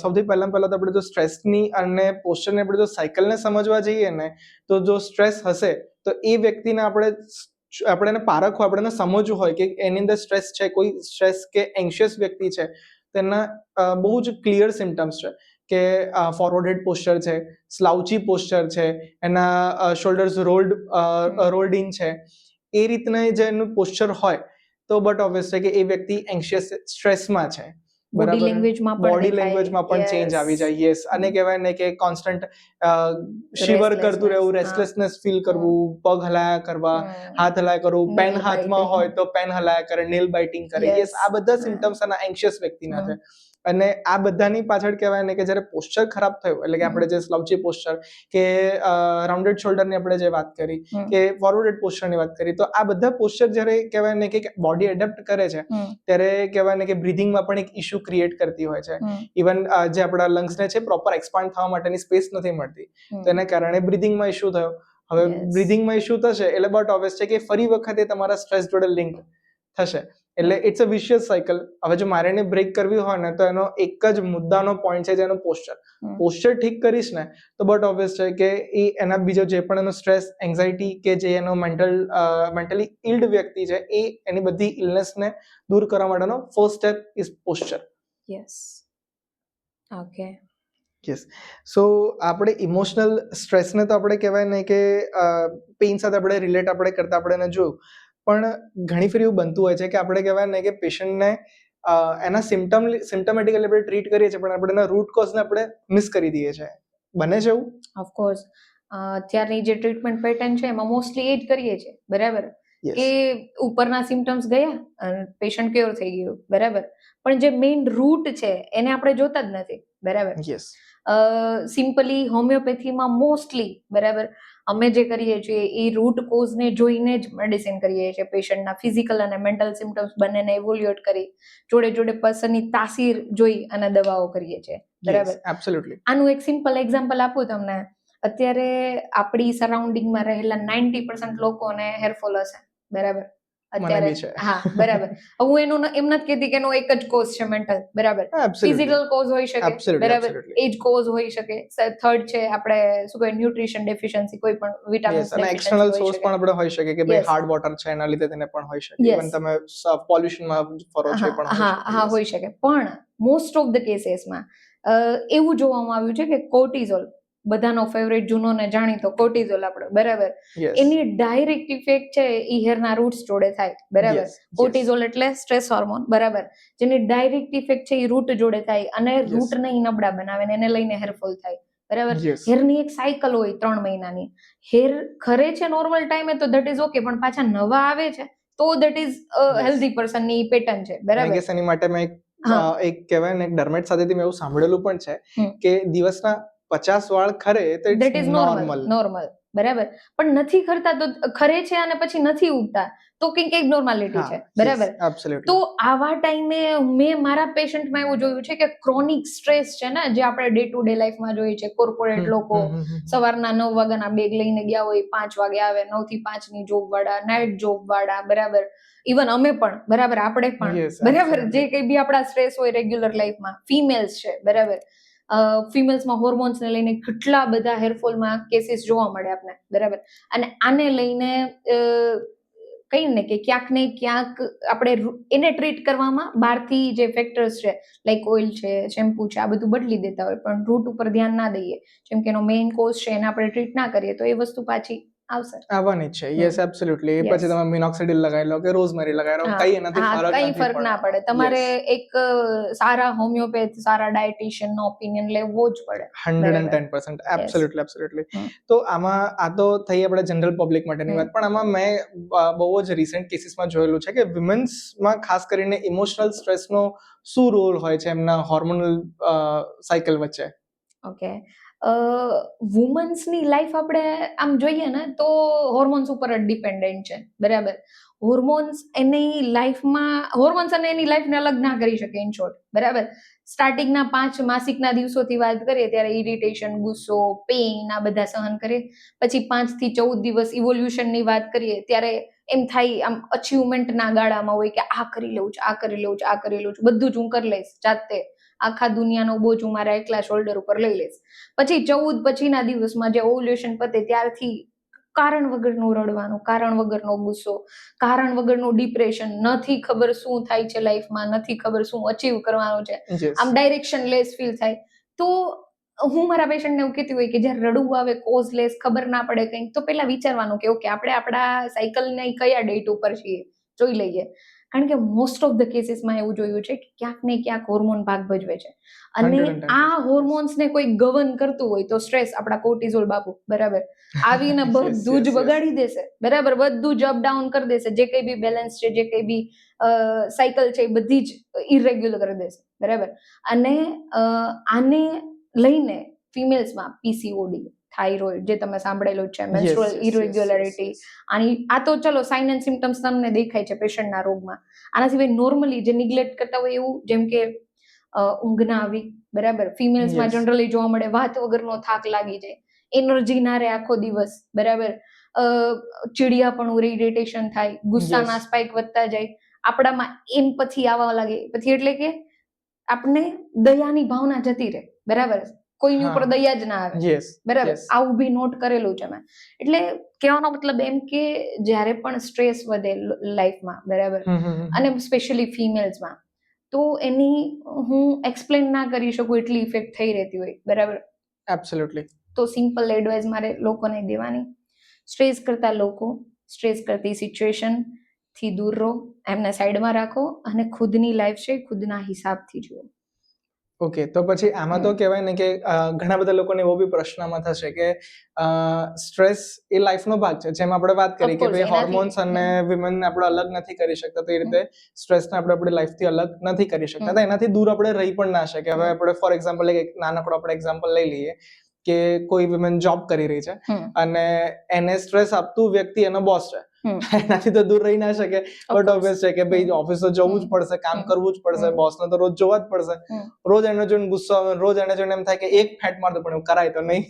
સૌથી પહેલાં તો આપણે જો સ્ટ્રેસની અને પોસ્ચરની આપણે જો સાયકલને સમજવા જઈએ ને, તો જો સ્ટ્રેસ હશે તો એ વ્યક્તિને આપણે એને પારખવું, આપણે એને સમજવું હોય કે એની અંદર સ્ટ્રેસ છે, કોઈ સ્ટ્રેસ કે એન્શિયસ વ્યક્તિ છે, તેના બહુ જ ક્લિયર સિમ્ટમ્સ છે કે ફોરવર્ડ હેડ પોસ્ચર છે, સ્લાઉચી પોસ્ચર છે, એના શોલ્ડર્સ રોલ્ડ ઇન છે, એ રીતના જે એનું પોસ્ચર હોય તો બટ ઓબ્વિયસ છે કે એ વ્યક્તિ એન્શિયસ સ્ટ્રેસમાં છે. બોડી લેંગ્વેજમાં પણ ચેન્જ આવી જાય. યસ. અને કહેવાય ને કે કોન્સ્ટન્ટ શિવર કરતું રહેવું, રેસ્ટલેસનેસ ફીલ કરવું, પગ હલાયા કરવા, હાથ હલાયા કરવું, પેન હાથમાં હોય તો પેન હલાયા કરે, નેલ બાઇટિંગ કરે. યસ, આ બધા સિમ્ટમ્સ આના એન્શિયસ વ્યક્તિના છે. અને આ બધાની પાછળ કહેવાય ને કે જ્યારે પોસ્ચર ખરાબ થયું, એટલે કે આપણે જે સ્લાઉચી પોસ્ચર કે રાઉન્ડેડ શોલ્ડરની આપણે જે વાત કરી કે ફોરવર્ડ પોસ્ચરની વાત કરી, તો આ બધા પોસ્ચર જ્યારે કહેવાય ને કે બોડી એડેપ્ટ કરે છે ત્યારે કહેવાય ને કે બ્રીધિંગમાં પણ એક ઇશ્યુ ક્રિએટ કરતી હોય છે. ઇવન જે આપણા લંગ્સને છે પ્રોપર એક્સપાન્ડ થવા માટેની સ્પેસ નથી મળતી, તો એના કારણે બ્રીધિંગમાં ઇશ્યુ થયો. હવે બ્રીધિંગમાં ઇશ્યુ થશે એટલે બટ ઓબ્વિયસ છે કે ફરી વખત એ તમારા સ્ટ્રેસ જોડે લિંક થશે. એટલે ઇટ્સ અ વિશિયસ સાયકલ. હવે જો મારે એને બ્રેક કરવી હોય ને તો એનો એક જ મુદ્દાનો પોઈન્ટ છે, જેનો પોસ્ચર ઠીક કરીશ ને તો બટ ઓબ્વિયસ છે કે એ એના બીજો જે પણ એનો સ્ટ્રેસ, એન્ઝાઇટી કે જે એનો મેન્ટલી ઇલ્ડ વ્યક્તિ છે, એ એની બધી ઇલનેસને દૂર કરવા માટેનો first step is posture. Yes. Okay. Yes. So આપણે ઇમોશનલ સ્ટ્રેસને તો આપણે કહેવાય ને કે પેઇન સાથે આપણે રિલેટ કરતા આપણે એને જોયું, પણ ઘણી ફરી એવું બનતું હોય છે કે આપણે કહેવાય ને કે પેશન્ટને એના સિમ્ટમેટિકલી આપણે ટ્રીટ કરીએ છીએ, પણ આપણે એના રૂટ કોઝને આપણે મિસ કરી દઈએ છીએ. બને છે એવું? ઓફકોર્સ. અત્યારની જે ટ્રીટમેન્ટ પેટર્ન છે એમાં મોસ્ટલી એ જ કરીએ છીએ, બરાબર, કે ઉપરના સિમ્ટમ્સ ગયા અને પેશન્ટ ક્યોર થઈ ગયું, બરાબર, પણ જે મેઇન રૂટ છે એને આપણે જોતા જ નથી, બરાબર. સિમ્પલી હોમિયોપેથીમાં મોસ્ટલી, બરાબર, અમે જે કરીએ છીએ એ રૂટ કોઝને જોઈને જ મેડિસિન કરીએ છીએ. પેશન્ટના ફિઝિકલ અને મેન્ટલ સિમ્ટમ્સ બંનેને ઇવોલ્યુએટ કરી, જોડે જોડે પર્સનની તાસીર જોઈ અને દવાઓ કરીએ છીએ, બરાબર. એબ્સોલ્યુટલી. આનું એક સિમ્પલ એક્ઝામ્પલ આપું તમને. અત્યારે આપણી સરાઉન્ડિંગમાં રહેલા 90% લોકોને હેરફોલ હશે, બરાબર. અત્યારે હા, બરાબર. હું એનું એમ નથી કહેતી કે એનો એક જ કોઝ છે મેન્ટલ, બરાબર. ફિઝિકલ કોઝ હોઈ શકે, બરાબર, એજ કોઝ હોઈ શકે. થર્ડ છે આપણે શું કહેવાય, ન્યુટ્રિશન ડેફિશિયન્સી, કોઈ પણ વિટામિન્સ અને એક્સટર્નલ સોર્સ પણ આપણે હોઈ શકે કે ભાઈ હાર્ડ વોટર છે એના લીધે તેને પણ હોઈ શકે. ઇવન તમે પોલ્યુશનમાં ફરો છો પણ હોઈ શકે. હા, હોઈ શકે. પણ મોસ્ટ ઓફ ધ કેસીસમાં એવું જોવામાં આવ્યું છે કે કોર્ટિઝોલ, બધાનો ફેવરેટ જૂનો ને જાણીતો કોર્ટિઝોલ આપણો, બરાબર, એની ડાયરેક્ટ ઇફેક્ટ છે એ હેરના રૂટ્સ જોડે થાય, બરાબર. કોર્ટિઝોલ એટલે સ્ટ્રેસ હોર્મોન, બરાબર, જેની ડાયરેક્ટ ઇફેક્ટ છે એ રૂટ જોડે થાય અને રૂટને નબળા બનાવે ને એને લઈને હેરફોલ થાય, બરાબર. હેરની એક સાયકલ હોય 3 મહિનાની. હેર ખરે છે નોર્મલ ટાઈમે તો દેટ ઇઝ ઓકે, પણ પાછા નવા આવે છે તો દેટ ઇઝ હેલ્ધી પર્સનની પેટર્ન છે, બરાબર. એની માટે મેં એક કહેવાય ને ડર્મેટ સાથેથી મેં એવું સાંભળેલું પણ છે કે દિવસના 50 વાળ ખરે તો ઇટ્સ નોર્મલ. બરાબર, પણ નથી કરતા તો ખરે છે અને પછી નથી ઉગતા તો કંઈક નોર્માલિટી છે, બરાબર. તો આવા ટાઈમે મેં મારા પેશન્ટમાં એવું જોયું છે કે ક્રોનિક સ્ટ્રેસ છે ને, જે આપણે ડે ટુ ડે લાઈફમાં જોઈએ છે, કોર્પોરેટ લોકો સવારના 9 વાગ્યાના બેગ લઈને ગયા હોય, 5 વાગે આવે, 9 થી 5 ની જોબ વાળા, નાઇટ જોબ વાળા, બરાબર. ઇવન અમે પણ, બરાબર, આપણે પણ, બરાબર, જે કઈ બી આપણા સ્ટ્રેસ હોય રેગ્યુલર લાઈફમાં, ફિમેલ્સ છે, બરાબર. ફિમેલ્સમાં હોર્મોન્સને લઈને કેટલા બધા હેરફોલમાં કેસીસ જોવા મળે આપણે, બરાબર. અને આને લઈને કહીએ ને કે ક્યાંક ને ક્યાંક આપણે એને ટ્રીટ કરવામાં બહારથી જે ફેક્ટર્સ છે, લાઈક ઓઇલ છે, શેમ્પુ છે, આ બધું બદલી દેતા હોય, પણ રૂટ ઉપર ધ્યાન ના દઈએ, જેમ કે એનો મેઇન કોઝ છે એને આપણે ટ્રીટ ના કરીએ તો એ વસ્તુ પાછી આવવાની છે. Yes, absolutely. પછી તમે મિનોક્સિડિલ લગાવી લો કે રોઝમેરી લગાવી લો, કઈ એનાથી કઈ ફરક ના પડે. તમારે એક સારા હોમિયોપેથ, સારા ડાયટિશિયન નો ઓપિનિયન લેવો જ પડે. 110%. એબ્સોલ્યુટલી. તો આમાં આ તો થઈ આપણે જનરલ પબ્લિક માટેની વાત, પણ આમાં મેં બહુ જ રિસેન્ટ કેસીસમાં જોયેલું છે કે વિમેન્સમાં ખાસ કરીને ઇમોશનલ સ્ટ્રેસનો શું રોલ હોય છે એમના હોર્મોનલ સાયકલ વચ્ચે? ઓકે, વુમન્સની લાઈફ આપણે આમ જોઈએ ને તો હોર્મોન્સ ઉપર જ ડિપેન્ડન્ટ છે, બરાબર. હોર્મોન્સ એની લાઈફમાં, હોર્મોન્સ અને એની લાઈફને અલગ ના કરી શકે, ઇન શોર્ટ, બરાબર. સ્ટાર્ટિંગના 5 માસિકના દિવસોથી વાત કરીએ ત્યારે ઇરિટેશન, ગુસ્સો, પેઇન આ બધા સહન કરીએ. પછી 5 થી 14 દિવસ ઇવોલ્યુશનની વાત કરીએ ત્યારે એમ થાય, આમ અચીવમેન્ટના ગાળામાં હોય કે આ કરી લેવું છે, આ કરી લેવું છે, આ કરી લેવું છે, બધું જ હું કરી લઈશ જાતે, આખા દુનિયાનો બોજ હું મારા એકલા શોલ્ડર ઉપર લઈ લઈશ. પછી 14 પછીના દિવસમાં જે ઓવ્યુલેશન પતે ત્યારથી કારણ વગરનું રડવાનું, કારણ વગરનો ગુસ્સો, કારણ વગરનું ડિપ્રેશન, નથી ખબર શું થાય છે લાઈફમાં, નથી ખબર શું અચીવ કરવાનું છે, આમ ડાયરેક્શન લેસ ફીલ થાય. તો હું મારા પેશન્ટને એવું કહેતી હોય કે જ્યારે રડવું આવે કોઝલેસ, ખબર ના પડે કંઈક, તો પહેલા વિચારવાનું કે ઓકે આપણે આપણા સાયકલને કયા ડેટ ઉપર છીએ જોઈ લઈએ. કારણ કે મોસ્ટ ઓફ ધ કેસીસમાં એવું જોયું છે કે ક્યાંક ને ક્યાંક હોર્મોન ભાગ ભજવે છે, અને આ હોર્મોન્સને કોઈ ગવર્ન કરતું હોય તો સ્ટ્રેસ, આપણા કોર્ટિઝોલ બાપુ, બરાબર, આવીને બધું જ બગાડી દેશે, બરાબર, બધું જ અપડાઉન કરી દેશે, જે કઈ બી બેલેન્સ છે, જે કઈ બી સાયકલ છે એ બધી જ ઇરેગ્યુલર કરી દેશે, બરાબર. અને આને લઈને ફિમેલ્સમાં પીસીઓડી, થાઇરોઇડ, જે તમે સાંભળેલું છે, મેન્સ્ટ્રુઅલ ઇરેગ્યુલરિટી, આ તો ચલો સાઇન એન્ડ સિમ્પટમ્સ તમને દેખાય છે પેશન્ટના રોગમાં. આના સિવાય નોર્મલી જે નિગ્લેક્ટ કરતા હોય એવું, જેમ કે ઊંઘ ના આવી, બરાબર, ફિમેલ્સમાં જનરલી જોવા મળે, વાત વગરનો થાક લાગી જાય, એનર્જી ના રહે આખો દિવસ, બરાબર, ચીડિયાપણું, ઇરિટેશન થાય, ગુસ્સાના સ્પાઇક વધતા જાય, આપણામાં એમ્પથી આવવા લાગે, પછી એટલે કે આપણે દયાની ભાવના જતી રહે, બરાબર, કોઈની ઉપર દયા જ ના આવે, બરાબર, આવું બી નોટ કરેલું છે મેં. એટલે કહેવાનો મતલબ એમ કે જ્યારે પણ સ્ટ્રેસ વધે લાઈફમાં, બરાબર, અને સ્પેશિયલી ફિમેલ્સમાં, તો એની હું એક્સપ્લેન ના કરી શકું એટલી ઇફેક્ટ થઈ રહેતી હોય, બરાબર. એબ્સોલ્યુટલી. તો સિમ્પલ એડવાઇસ મારે લોકોને દેવાની, સ્ટ્રેસ કરતા લોકો, સ્ટ્રેસ કરતી સિચ્યુએશન થી દૂર રહો, એમને સાઈડમાં રાખો, અને ખુદની લાઈફ છે ખુદના હિસાબથી જુઓ. ઓકે, તો પછી આમાં તો કહેવાય ને કે ઘણા બધા લોકોને એવો બી પ્રશ્નમાં થશે કે સ્ટ્રેસ એ લાઈફનો ભાગ છે, જેમ આપણે વાત કરી કે ભાઈ હોર્મોન્સ અને વિમેન આપણે અલગ નથી કરી શકતા, તો એ રીતે સ્ટ્રેસને આપણે આપણી લાઈફથી અલગ નથી કરી શકતા, તો એનાથી દૂર આપણે રહી પણ ના શકીએ. હવે આપણે ફોર એક્ઝામ્પલ એક નાનકડો આપણે એક્ઝામ્પલ લઈ લઈએ કે કોઈ વિમેન જોબ કરી રહી છે અને એને સ્ટ્રેસ આપતું વ્યક્તિ એનો બોસ છે, એનાથી તો દૂર રહી ના શકે, બટ ઓબ્વિયસ છે કે ભાઈ ઓફિસ તો જવું જ પડશે, કામ કરવું જ પડશે, બોસને તો રોજ જોવા જ પડશે, રોજ એને જોઈને ગુસ્સો આવે, રોજ એને જોઈને એમ થાય કે એક ફેટ મારતો પણ એવું કરાય તો નહીં.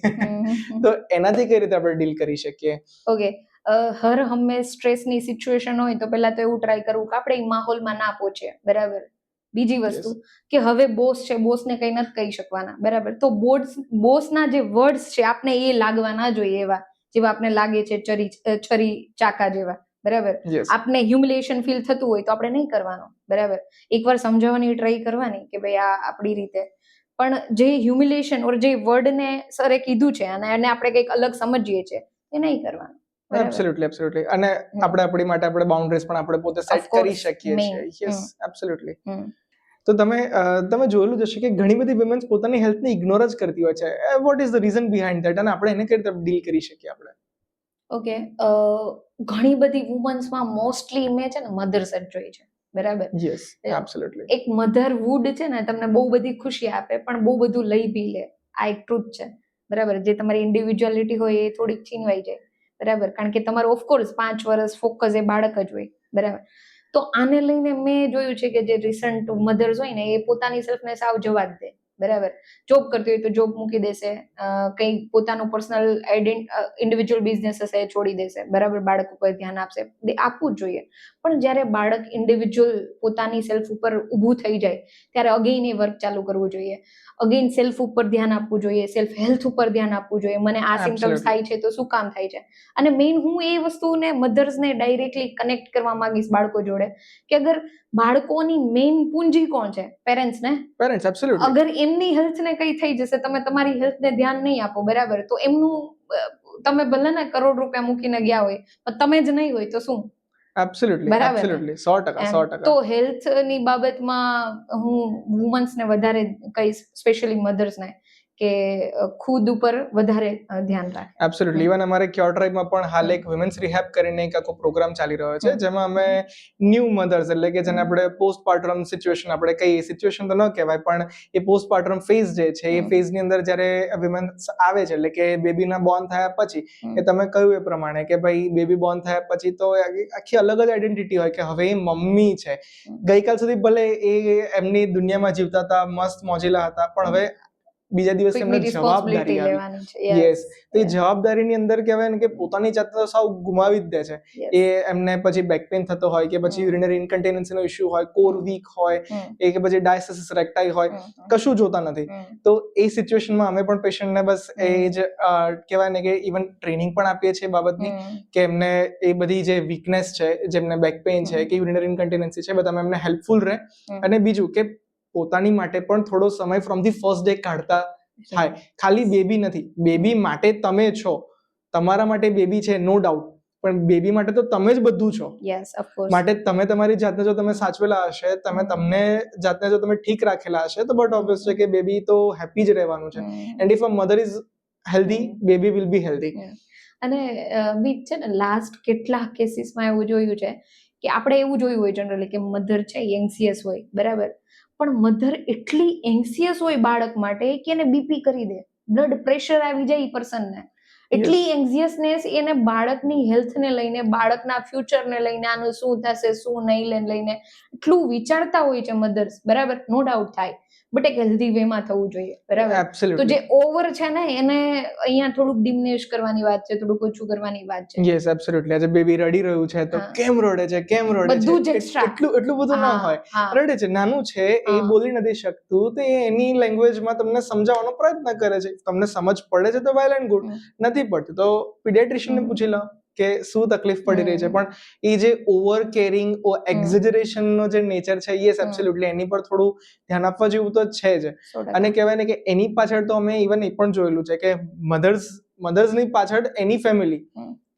તો એનાથી કઈ રીતે આપણે ડીલ કરી શકીએ? ઓકે, હર હંમેશ સ્ટ્રેસની સિચ્યુએશન હોય તો પહેલા તો એવું ટ્રાય કરવું કે આપણે એ માહોલમાં ના પહોંચીએ, બરાબર. બીજી વસ્તુ કે હવે બોસ છે, બોસને કઈ નથી કહી શકવાના, બરાબર, તો બોસના જે વર્ડ્સ છે આપણે એ લાગવા ના જોઈએ એવા, જેવા આપણે લાગે છે છરી ચાકા જેવા, બરાબર. આપને હ્યુમિલિએશન ફીલ થતું હોય તો આપણે નહીં કરવાનું, બરાબર. એકવાર સમજાવવાની ટ્રાય કરવાની કે ભાઈ આ આપણી રીતે, પણ જે હ્યુમિલિએશન ઓર જે વર્ડને સરે કીધું છે અને એને આપણે કંઈક અલગ સમજીએ છીએ એ નહીં કરવાનું. એબ્સોલ્યુટલી. અને આપણે આપણી માટે આપણે બાઉન્ડરીઝ પણ આપણે પોતે સેટ કરી શકીએ છીએ. Yes, absolutely. તો તમે જોયેલું જશે કે ઘણી બધી વિમેન્સ પોતાની હેલ્થને ઇગ્નોર જ કરતી હોય છે. What is the reason behind that, અને આપણે એને કઈ રીતે ડીલ કરી શકીએ આપણે? ઓકે, ઘણી બધી વુમન્સમાં મોસ્ટલી મેં છે ને મધર્સ જ જોઈ છે, બરાબર. Yes, absolutely. એક મધરવુડ છે ને તમને બહુ બધી ખુશી આપે પણ બહુ બધું લઈ બી લે, આ એક ટ્રુથ છે, બરાબર, જે તમારી ઇન્ડિવિજ્યુઆલિટી હોય એ થોડીક છીનવાઈ જાય, બરાબર, કારણ કે તમારું ઓફકોર્સ 5 વર્ષ ફોકસ એ બાળક જ હોય, બરાબર. તો આને લઈને મેં જોયું છે કે જે રિસન્ટ મધર્સ હોય ને એ પોતાની સેલ્ફને સાવ જવા જ દે, બરાબર. જોબ કરતી હોય તો જોબ મૂકી દેશે, કંઈ પોતાનું પર્સનલ ઇન્ડિવિજ્યુઅલ બિઝનેસ હશે એ છોડી દેશે, બરાબર, બાળક ઉપર ધ્યાન આપશે, આપવું જ જોઈએ. પણ જ્યારે બાળક ઇન્ડિવિજ્યુઅલ પોતાની સેલ્ફ ઉપર ઊભું થઈ જાય ત્યારે અગેઇન એ વર્ક ચાલુ કરવું જોઈએ, અગેઇન સેલ્ફ ઉપર ધ્યાન આપવું જોઈએ, સેલ્ફ હેલ્થ ઉપર ધ્યાન આપવું જોઈએ. મને આ સિમ્પટમ્સ થાય છે તો શું કામ થાય છે, અને મેઇન હું એ વસ્તુને મધર્સને ડાયરેક્ટલી કનેક્ટ કરવા માંગીશ બાળકો જોડે કે અગર બાળકોની મેઇન પૂંજી કોણ છે? પેરેન્ટ્સ ને. Parents, absolutely. અગર એમની હેલ્થને કઈ થઈ જશે, તમે તમારી હેલ્થને ધ્યાન નહીં આપો, બરાબર, તો એમનું તમે ભલે ને કરોડ રૂપિયા મૂકીને ગયા હોય પણ તમે જ નહીં હોય તો શું? એબ્સોલ્યુટલી, બરાબર ને? એબ્સોલ્યુટલી, 100%, 100%. તો હેલ્થની બાબતમાં હું વુમન્સને વધારે કહીશ, સ્પેશિયલી મધર્સને, કે ખુદ ઉપર વધારે ધ્યાન રાખે. એબ્સોલ્યુટલી. ઇવન અમારે ક્યોર ટ્રાઇબમાં પણ હાલ એક વિમેન્સ રિહેબ કરીને એક આખો પ્રોગ્રામ ચાલી રહ્યો છે, જેમાં અમે ન્યૂ મધર્સ, એટલે કે જેને આપણે પોસ્ટપાર્ટમ સિચ્યુએશન આપણે કહીએ, સિચ્યુએશન તો ન કહેવાય પણ એ પોસ્ટપાર્ટમ ફેઝ જે છે એ ફેઝની અંદર જ્યારે વિમેન્સ આવે છે, એટલે કે બેબીના બોર્ન થયા પછી, કે તમે કહ્યું એ પ્રમાણે કે ભાઈ બેબી બોર્ન થયા પછી તો આખી અલગ જ આઈડેન્ટિટી હોય કે હવે એ મમ્મી છે. ગઈકાલ સુધી ભલે એ એમની દુનિયામાં જીવતા હતા, મસ્ત મોજીલા હતા, પણ હવે બીજા દિવસે એમને જવાબદારી આવી. યસ, તો એ જવાબદારીની અંદર કહેવાય ને કે પોતાની જાતને તો સાવ ગુમાવી જ દે છે. એ એમને પછી બેક પેઇન થતો હોય કે પછી યુરિનરી ઇન્કન્ટિનન્સીનો ઇશ્યુ હોય, કોર વીક હોય, એ કે પછી ડાયાસ્ટિસિસ રેક્ટાઈ હોય, કશું જોતા નથી. તો એ સિચ્યુએશનમાં અમે પણ પેશન્ટને બસ એ જ કહેવાય ને કે ઇવન ટ્રેનિંગ પણ આપીએ છીએ બાબતની, કે એમને એ બધી જે વીકનેસ છે, જેમને બેક પેઇન છે કે યુરિનરી ઇન્કન્ટિનન્સી છે, બધામાં એમને હેલ્પફુલ રહે. અને બીજું કે પોતાની માટે પણ થોડો સમય ફ્રોમ ધી ફર્સ્ટ ડે કાઢતા થાય. ખાલી બેબી નથી, બેબી માટે તમે છો, તમારા માટે બેબી છે, નો ડાઉટ, પણ બેબી માટે તો તમે જ બધું છો. Yes, of course. માટે તમે તમારી જાતને જો તમે સાચવેલા હશે, તમે તમને જાતને જો તમે ઠીક રાખેલા હશે, તો બટ ઓબ્વિયસ છે કે બેબી તો હેપી જ રહેવાનું છે. And if a mother is healthy, baby will be healthy. અને બીજ છે ને, લાસ્ટ કેટલા કેસીસમાં એવું જોયું છે કે આપણે એવું જોયું હોય જનરલી કે મધર છે એન્સિયસ હોય, બરાબર, પણ મધર એટલી એન્સિયસ હોય બાળક માટે કે એને બીપી કરી દે, બ્લડ પ્રેશર આવી જાય એ પર્સનને. એટલી એન્ઝિયસનેસ એને બાળકની હેલ્થને લઈને, બાળકના ફ્યુચરને લઈને, આનું શું થશે શું નહીં લઈને એટલું વિચારતા હોય છે મધર્સ, બરાબર, નો ડાઉટ થાય, બટ એક હેલ્ધી વેમાં થવું જોઈએ, બરાબર. તો જે ઓવર છે ને એને અહીંયા થોડુંક ડિમિનિશ કરવાની વાત છે, થોડુંક ઓછું કરવાની વાત છે. Yes, absolutely. આજે બેબી રડી રહ્યું છે તો કેમ રડે છે, કેમ રડે છે, બધું જ એક્સ્ટ્રા, એટલું બધું ના હોય. રડે છે, નાનું છે, એ બોલી નથી શકતું, તો એ એની લેંગ્વેજમાં તમને સમજાવવાનો પ્રયત્ન કરે છે. તમને સમજ પડે છે તો વેલ એન્ડ ગુડ, નથી પડતી તો પીડિયાટ્રિશિયનને પૂછી લો કે શું તકલીફ પડી રહી છે. પણ એ જે ઓવર કેરિંગ, એક્ઝેજરેશનનો જે નેચર છે, યસ, એબ્સોલ્યુટલી, એની પર થોડું ધ્યાન આપવા જેવું તો છે જ. અને કહેવાય ને કે એની પાછળ તો અમે ઇવન એ પણ જોયેલું છે કે મધર્સની પાછળ એની ફેમિલી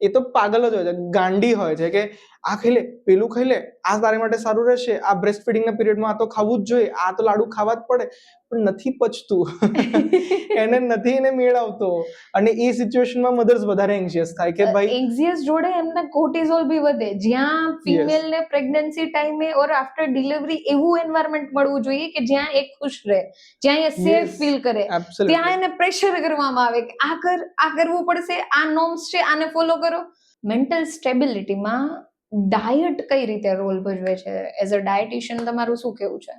એ તો પાગલ જ હોય છે, ગાંડી હોય છે કે આ ખાઈ લે, પેલું ખાઈ લે, આ તારી માટે સારું રહેશે, આ બ્રેસ્ટ ફીડિંગના પીરિયડમાં આ તો ખાવું જ જોઈએ, આ તો લાડુ ખાવા જ પડે, પણ નથી પચતું, એને નથી એને મેળ આવતો. અને એ સિચ્યુએશનમાં મધર્સ વધારે એન્શિયસ થાય કે ભાઈ એન્ઝિયસ જોડે એમને કોર્ટિઝોલ બી વધે. જ્યાં ફિમેલને પ્રેગ્નન્સી ટાઈમે ઓર આફ્ટર ડિલિવરી એવું એન્વાયરમેન્ટ મળવું જોઈએ કે જ્યાં એ ખુશ રહે, જ્યાં એ સેફ ફીલ કરે. ત્યાં એને પ્રેશર કરવામાં આવે કે આ કર, આ કરવું પડશે, આ નોર્મ્સ છે, આને ફોલો કરો. મેન્ટલ સ્ટેબિલિટીમાં ડાયટ કઈ રીતે રોલ ભજવે છે? એઝ અ ડાયટિશિયન તમારું શું કેવું છે?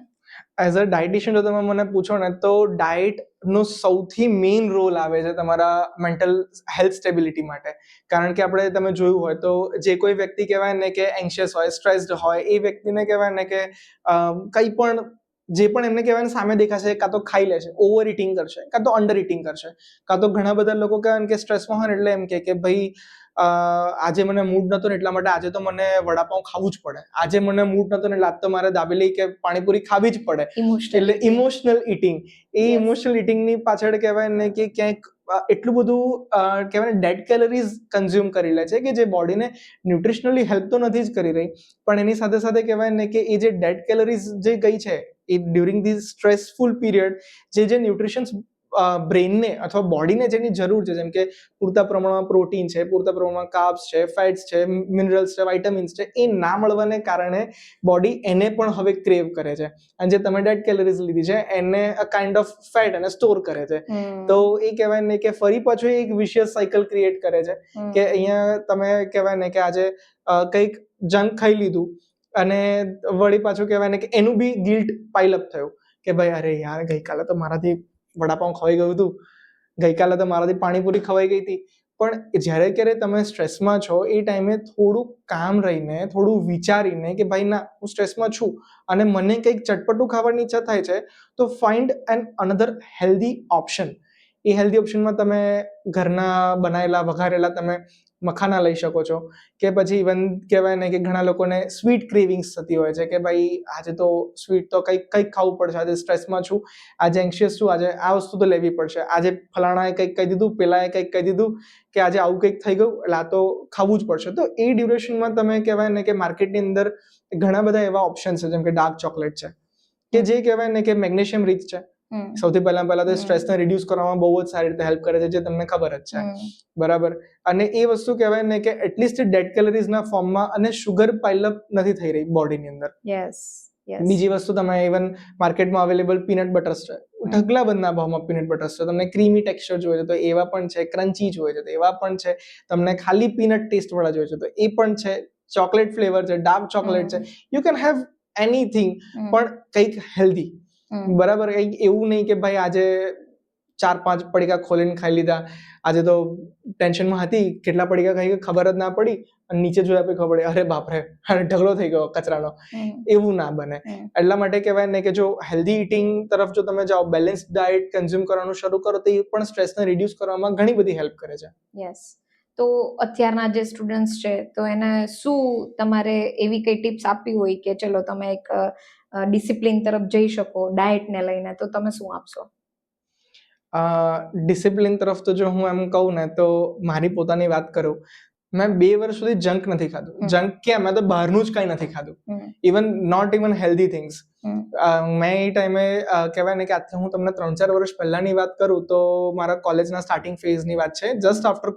એઝ અ ડાયટિશિયન જો તમે મને પૂછો ને તો ડાયટનો સૌથી મેઇન રોલ આવે છે તમારા મેન્ટલ હેલ્થ સ્ટેબિલિટી માટે. કારણ કે આપણે તમે જોયું હોય તો જે કોઈ વ્યક્તિ કહેવાય ને કે એન્શિયસ હોય, સ્ટ્રેસ્ડ હોય, એ વ્યક્તિને કહેવાય ને કે કંઈ પણ જે પણ એમને કહેવાય ને સામે દેખાશે, કાં તો ખાઈ લેશે, ઓવર ઇટિંગ કરશે, કાં તો અંડર ઇટિંગ કરશે, કાં તો ઘણા બધા લોકો કહેવાય કે સ્ટ્રેસમાં હોય એટલે એમ કે ભાઈ આજે મને મૂડ નહોતો ને એટલા માટે આજે તો મને વડાપાઉં ખાવું જ પડે, આજે મને મૂડ નહોતો ને એટલે આજ તો મારે દાબેલી કે પાણીપુરી ખાવી જ પડે. એટલે ઇમોશનલ ઇટિંગ, એ ઇમોશનલ ઇટિંગની પાછળ કહેવાય ને કે ક્યાંક એટલું બધું કહેવાય ને ડેડ કેલરીઝ કન્ઝ્યુમ કરી લે છે કે જે બોડીને ન્યુટ્રિશનલી હેલ્પ તો નથી જ કરી રહી, પણ એની સાથે સાથે કહેવાય ને કે એ જે ડેડ કેલરીઝ જે ગઈ છે એ ડ્યુરિંગ ધી સ્ટ્રેસફુલ પીરિયડ જે ન્યુટ્રિશન્સ બ્રેઇનને અથવા બોડીને જેની જરૂર છે, જેમ કે પૂરતા પ્રમાણમાં પ્રોટીન છે, પૂરતા પ્રમાણમાં કાર્બ્સ છે, ફેટ્સ છે, મિનરલ્સ છે, વાઇટામિન્સ છે, એ ના મળવાને કારણે બોડી એને પણ હવે ક્રેવ કરે છે, અને જે તમે ડેડ કેલરીઝ લીધી છે એને અ કાઇન્ડ ઓફ ફેટ અને સ્ટોર કરે છે. તો એ કહેવાય ને કે ફરી પાછું એક વિશિયસ સાયકલ ક્રિએટ કરે છે કે અહીંયા તમે કહેવાય ને કે આજે કંઈક જંક ખાઈ લીધું અને વળી પાછું કહેવાય ને કે એનું બી ગિલ્ટ પાઇલઅપ થયું કે ભાઈ અરે યાર ગઈકાલે તો મારાથી વડાપાઉં ખવાઈ ગયું હતું, ગઈકાલે તો મારાથી પાણીપુરી ખવાઈ ગઈ હતી. પણ જ્યારે ક્યારે તમે સ્ટ્રેસમાં છો એ ટાઈમે થોડું કામ રહીને, થોડું વિચારીને કે ભાઈ ના હું સ્ટ્રેસમાં છું અને મને કંઈક ચટપટું ખાવાની ઈચ્છા થાય છે, તો find an another healthy option. એ હેલ્ધી ઓપ્શનમાં તમે ઘરના બનાવેલા વઘારેલા તમે મખાના લઈ શકો છો, કે પછી ઇવન કહેવાય ને કે ઘણા લોકોને સ્વીટ ક્રેવિંગ્સ થતી હોય છે કે ભાઈ આજે તો સ્વીટ તો કંઈક ખાવું પડશે, આજે સ્ટ્રેસમાં છું, આજે એન્શિયસ છું, આજે આ વસ્તુ તો લેવી પડશે, આજે ફલાણાએ કંઈક કહી દીધું, પેલાએ કંઈક કહી દીધું કે આજે આવું કંઈક થઈ ગયું એટલે આ તો ખાવું જ પડશે. તો એ ડ્યુરેશનમાં તમે કહેવાય ને કે માર્કેટની અંદર ઘણા બધા એવા ઓપ્શન છે, જેમ કે ડાર્ક ચોકલેટ છે કે જે કહેવાય ને કે મેગ્નેશિયમ રીચ છે. સૌથી પહેલા તો સ્ટ્રેસને રિડ્યુસ કરવામાં બહુ જ સારી રીતે હેલ્પ કરે છે, જે તમને ખબર જ છે, બરાબર. અને એ વસ્તુ કહેવાય ને કે એટલીસ્ટ ડેડ કેલરીઝના ફોર્મમાં અને શુગર પાઇલઅપ નથી થઈ રહી બોડીની અંદર. બીજી વસ્તુ તમે ઇવન માર્કેટમાં અવેલેબલ પીનટ બટર્સ છે, ઢગલાબંધના ભાવમાં પીનટ બટર્સ છે. તમને ક્રીમી ટેક્સચર જોઈએ છે તો એવા પણ છે, ક્રન્ચી જોઈએ છે તો એવા પણ છે, તમને ખાલી પીનટ ટેસ્ટ વાળા જોઈએ છે તો એ પણ છે, ચોકલેટ ફ્લેવર છે, ડાર્ક ચોકલેટ છે, યુ કેન હેવ એનીથિંગ, પણ કંઈક હેલ્ધી, બરાબર. કંઈક એવું નહીં કે ભાઈ આજે 4-5 પડીકા ખોલીને ખાઈ લીધા, આજે તો ટેન્શનમાં હતી કેટલા પડીકા ખાઈ ખબર જ ના પડી અને નીચે જોયા પછી ખબર પડી અરે બાપરે ઢગલો થઈ ગયો કચરાનો. એવું ના બને. એટલા માટે કહેવાય ને કે જો હેલ્ધી ઇટિંગ તરફ જો તમે જાઓ, બેલેન્સ ડાયટ કન્ઝ્યુમ કરવાનું શરૂ કરો તો એ પણ સ્ટ્રેસને રિડ્યુસ કરવામાં ઘણી બધી હેલ્પ કરે છે. તો અત્યારના જે સ્ટુડન્ટ્સ છે તો એને શું તમારે એવી કઈ ટિપ્સ આપવી હોય કે ચલો તમે એક ડિસિપ્લિન તરફ જઈ શકો ડાયટને લઈને, તો તમે શું આપશો? ડિસિપ્લિન તરફ તો જો હું એમ કહું ને તો મારી પોતાની વાત કરું, મેં 2 વર્ષ સુધી જંક નથી ખાધું. જંક ક્યાં, મેં તો બહારનું જ કંઈ નથી ખાધું, even not even healthy things. મેં એ ટાઈમે કહેવાય ને કે આજથી હું તમને 3-4 વર્ષ પહેલાની વાત કરું તો મારા કોલેજના સ્ટાર્ટિંગ ફેઝની વાત છે, જસ્ટ આફ્ટર